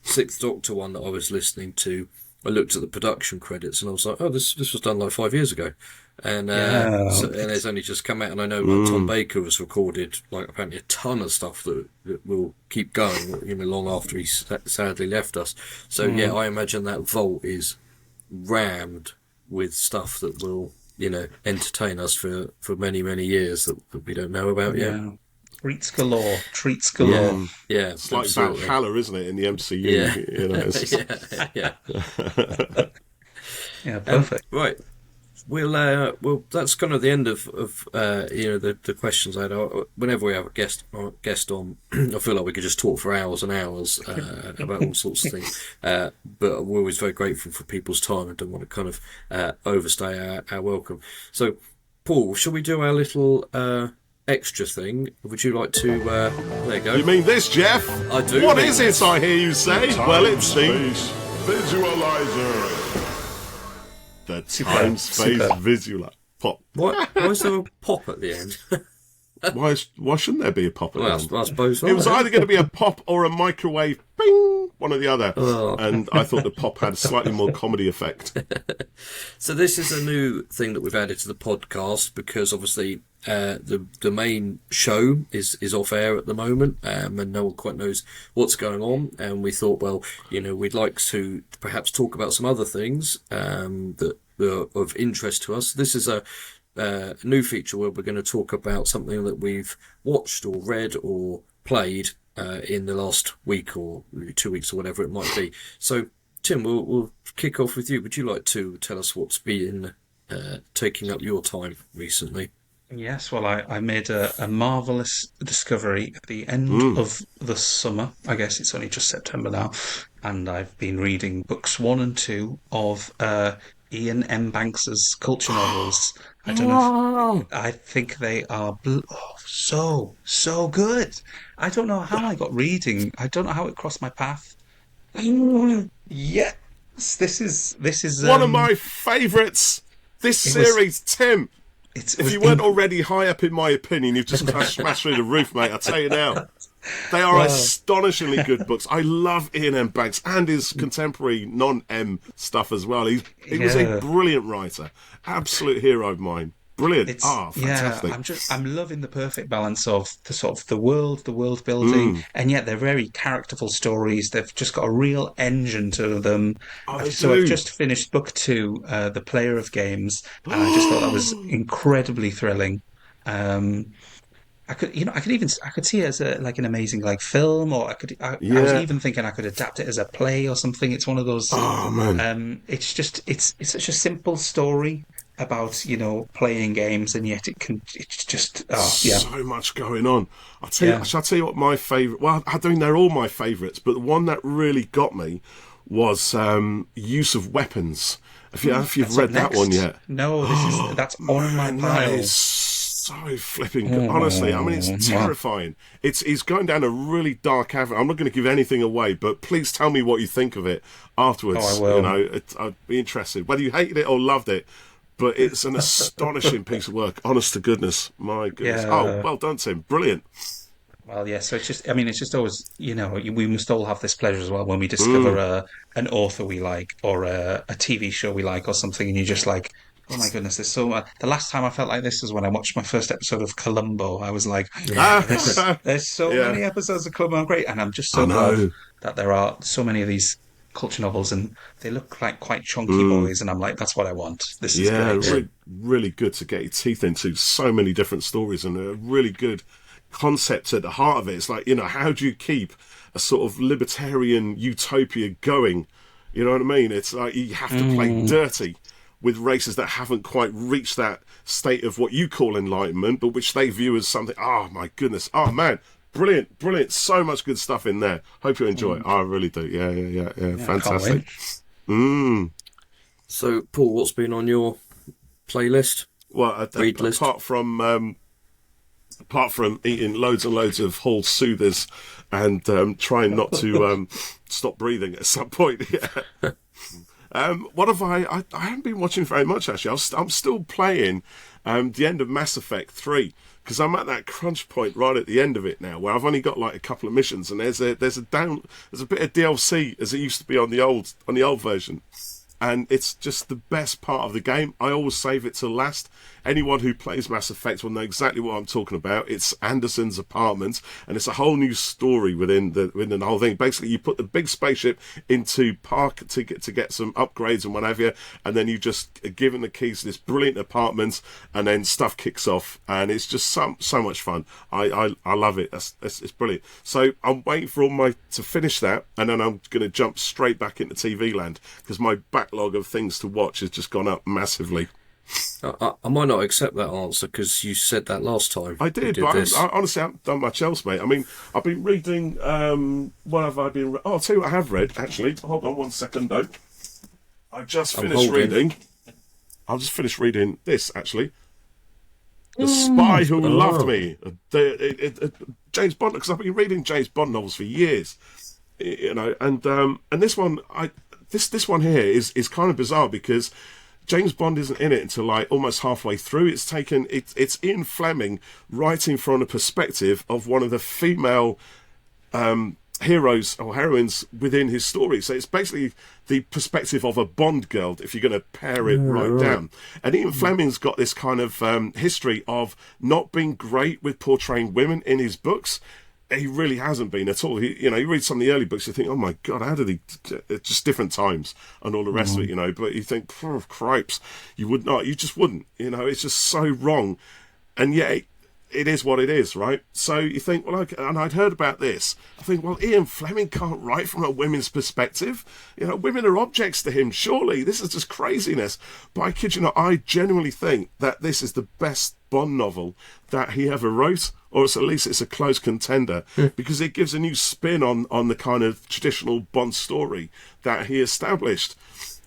Sixth Doctor one that I was listening to, I looked at the production credits and I was like, oh, this was done like 5 years ago. And Yeah, and it's only just come out. And I know Tom Mm, Baker has recorded like apparently a ton of stuff that will keep going, long after he sadly left us. So yeah, I imagine that vault is rammed with stuff that will, entertain us for many, many years that we don't know about yet. yeah. Treats galore, treats Yeah, galore. mm. yeah, It's like absolutely. Valhalla, isn't it, in the Yeah, MCU? yeah, yeah. Yeah, perfect. Right. Well, that's kind of the end of the questions I had. Whenever we have a guest on, I feel like we could just talk for hours and hours about all sorts of things. But we're always very grateful for people's time and don't want to kind of overstay our welcome. So, Paul, shall we do our little extra thing? Would you like to? There you go. You mean this, Jeff? I do What mean is this. it, I hear you say? Well, it's the Space Visualizer. time space Super. visual pop. Why is there a pop at the end? Why shouldn't there be a pop at the Well, end? I suppose It was not. either going to be a pop or a microwave, bing, one or the other. Oh. And I thought the pop had a slightly more comedy effect. So this is a new thing that we've added to the podcast because obviously the main show is off air at the moment, and no one quite knows what's going on. And we thought, well, we'd like to perhaps talk about some other things that are of interest to us. This is a new feature where we're going to talk about something that we've watched or read or played in the last week or 2 weeks or whatever it might be. So, Tim, we'll kick off with you. Would you like to tell us what's been taking up your time recently? Yes, well, I made a marvelous discovery at the end of the summer. I guess it's only just September now, and I've been reading books 1 and 2 of Ian M. Banks's culture novels. I don't know. I think they are so good. I don't know how I got reading. I don't know how it crossed my path. Yes, this is One of my favourites. This it was series, Tim. it If was you weren't already high up in my opinion, you've just smashed through the roof, mate. I'll tell you now. They are astonishingly good books. I love Ian M. Banks and his contemporary non-M stuff as well. He was a Yeah. brilliant writer. Absolute hero of mine. Brilliant. It's Fantastic. I'm loving the perfect balance of the sort of the world building, and yet they're very characterful stories. They've just got a real engine to them. Oh, they So do. I've just finished book 2, The Player of Games, and I just thought that was incredibly thrilling. I could see it as an amazing like film, or I was Yeah. even thinking I could adapt it as a play or something. It's one of those. Oh, man. It's such a simple story about playing games, and yet it's just So much going on. Shall I tell you what my favourite... Well, I think they're all my favourites, but the one that really got me was use of weapons. If you've That's read up that one next. yet. No, that's on my Man, pile. that is so flipping good. Honestly, I mean, it's terrifying. He's going down a really dark avenue. I'm not going to give anything away, but please tell me what you think of it afterwards. Oh, I will. I'd be interested. Whether you hated it or loved it, but it's an astonishing piece of work. Honest to goodness. My goodness. Yeah. Oh, well done, Tim. Brilliant. Well, yeah. So it's just always, we must all have this pleasure as well when we discover an author we like, or a TV show we like, or something, and you're just like, Oh my goodness, there's so much. The last time I felt like this was when I watched my first episode of Columbo. I was like, there's so Yeah, many episodes of Columbo, great, and I'm just I so glad know. that there are so many of these culture novels, and they look like quite chunky boys, and I'm like, that's what I want. This is Yeah, great. really, really good to get your teeth into. So many different stories and a really good concept at the heart of it. It's like, how do you keep a sort of libertarian utopia going? You know what I mean? It's like you have to play dirty with races that haven't quite reached that state of what you call enlightenment, but which they view as something. Oh my goodness! Oh man, brilliant, brilliant! So much good stuff in there. Hope you enjoy it. I really do. Yeah. Yeah, Fantastic. So, Paul, what's been on your playlist? Well, Read list? apart from eating loads and loads of Hall Soothers and trying not to stop breathing at some point. Yeah. What have I haven't been watching very much, actually. I'm still playing the end of Mass Effect 3, because I'm at that crunch point right at the end of it now, where I've only got like a couple of missions, and there's a bit of DLC as it used to be on the old version. And it's just the best part of the game. I always save it till last. Anyone who plays Mass Effect will know exactly what I'm talking about. It's Anderson's apartment, and it's a whole new story within the whole thing. Basically, you put the big spaceship into park to get some upgrades and whatever, and then you just are given the keys to this brilliant apartment, and then stuff kicks off, and it's just so much fun. I love it. It's brilliant. So I'm waiting for to finish that, and then I'm going to jump straight back into TV land, because my backlog of things to watch has just gone up massively. I might not accept that answer because you said that last time. I did, but I honestly haven't done much else, mate. I mean, I've been reading. What have I been? Oh, I'll tell you what I have read, actually. Hold on 1 second, though. I've just finished reading. I've just finished reading this, actually. The Spy Who Loved Me. James Bond, because I've been reading James Bond novels for years. And this one, this one here is kind of bizarre, because James Bond isn't in it until like almost halfway through. It's Ian Fleming writing from the perspective of one of the female heroes or heroines within his story. So it's basically the perspective of a Bond girl, if you're going to pare it right down. And Ian Fleming's got this kind of history of not being great with portraying women in his books. He really hasn't been at all. You read some of the early books, you think, oh my God, how did he... Just different times and all the rest of it, But you think, cripes, you would not. You just wouldn't. It's just so wrong. And yet, it is what it is, right? So you think, well, and I'd heard about this. I think, well, Ian Fleming can't write from a women's perspective. Women are objects to him, surely. This is just craziness. But I kid you not, I genuinely think that this is the best Bond novel that he ever wrote, or at least it's a close contender, because it gives a new spin on the kind of traditional Bond story that he established.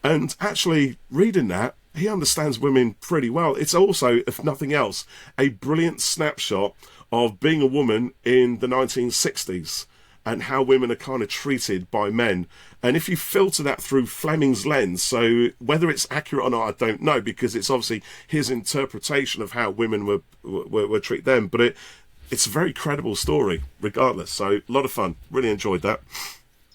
And actually, reading that, he understands women pretty well. It's also, if nothing else, a brilliant snapshot of being a woman in the 1960s and how women are kind of treated by men. And if you filter that through Fleming's lens, so whether it's accurate or not, I don't know, because it's obviously his interpretation of how women were treated then. But it's a very credible story, regardless. So a lot of fun. Really enjoyed that.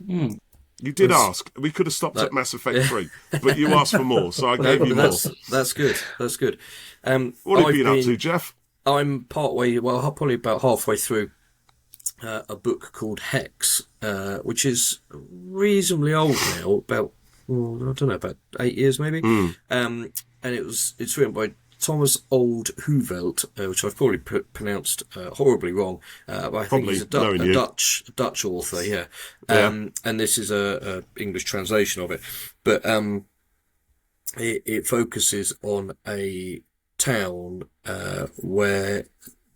You did ask. We could have stopped at Mass Effect 3, but you asked for more, so I gave you more. That's good. That's good. What have you been up to, Jeff? I'm probably about halfway through a book called Hex, which is reasonably old now, about 8 years maybe. And it's written by Thomas Old Hoevelt, which I've probably pronounced horribly wrong, but I think he's a Dutch author, yeah. And this is a English translation of it. But it focuses on a town where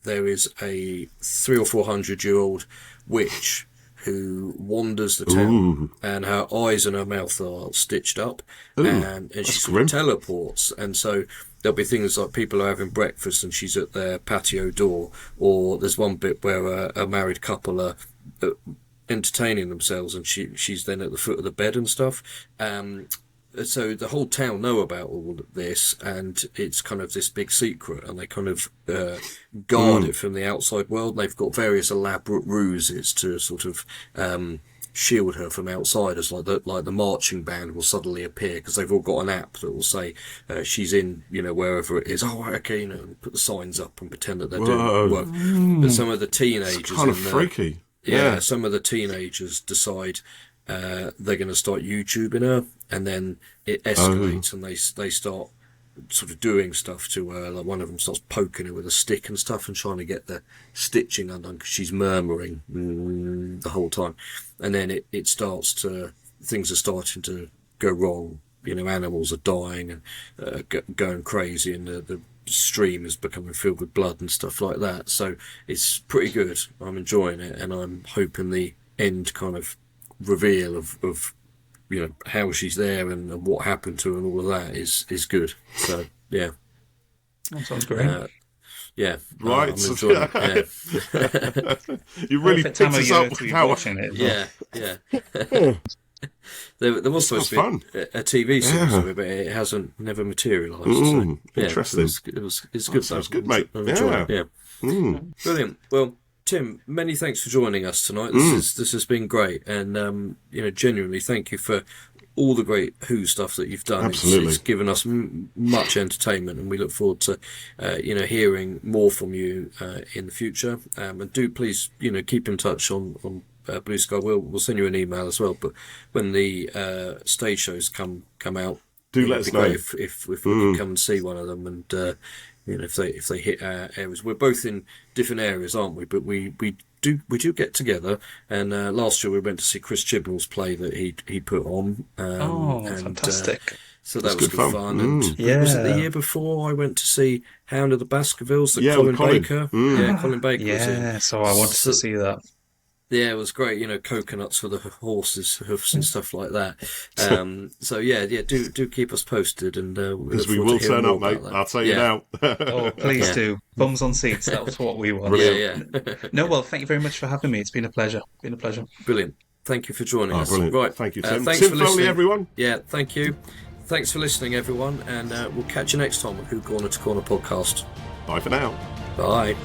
there is a 300 or 400-year-old witch who wanders the town, and her eyes and her mouth are stitched up, and she sort of teleports. And so there'll be things like people are having breakfast and she's at their patio door, or there's one bit where a married couple are entertaining themselves and she's then at the foot of the bed and stuff. So the whole town know about all of this, and it's kind of this big secret, and they kind of guard it from the outside world. And they've got various elaborate ruses to sort of shield her from outsiders. Like the marching band will suddenly appear because they've all got an app that will say she's in, wherever it is. Oh, okay, and put the signs up and pretend that they're doing work. But some of the teenagers, It's kind of freaky. Yeah, some of the teenagers decide they're going to start YouTubing her, and then it escalates, and they start sort of doing stuff to her. Like one of them starts poking her with a stick and stuff, and trying to get the stitching undone because she's murmuring the whole time. And then it starts to, things are starting to go wrong. Animals are dying and going crazy, and the stream is becoming filled with blood and stuff like that. So it's pretty good. I'm enjoying it, and I'm hoping the end kind of reveal of how she's there and what happened to her and all of that is good. So yeah, that sounds great. Right, I'm enjoying it. Yeah. You really Perfect picked time of us year up to be how watching it. Yeah. There was supposed to be a TV series of it, but it hasn't never materialised. So, interesting. It's good. Sounds good, mate. I'm enjoying it. Yeah. Brilliant. Well, Tim, many thanks for joining us tonight. This has been great, and genuinely thank you for all the great Who stuff that you've done. Absolutely. It's given us much entertainment, and we look forward to hearing more from you in the future. And do please keep in touch on Blue Sky. We'll send you an email as well. But when the stage shows come out, do let us know if we can come and see one of them, and if they hit our areas. We're both in different areas, aren't we? But we do get together. And last year we went to see Chris Chibnall's play that he put on. Fantastic! So that was good fun. And was it the year before I went to see Hound of the Baskervilles that Colin Baker? Yeah, Colin Baker was in. Yeah, so I wanted to see that. Yeah, it was great. Coconuts for the horses' hoofs and stuff like that. So do keep us posted, and because we will turn up, mate. I'll tell you now. Oh, please do. Bums on seats. That was what we want. Yeah. No, well, thank you very much for having me. It's been a pleasure. Brilliant. Thank you for joining us. Brilliant. Right. Thank you, Tim. Thanks Tim for Foley, listening, everyone. Yeah, thank you. Thanks for listening, everyone, and we'll catch you next time on Who Corner to Corner podcast. Bye for now. Bye.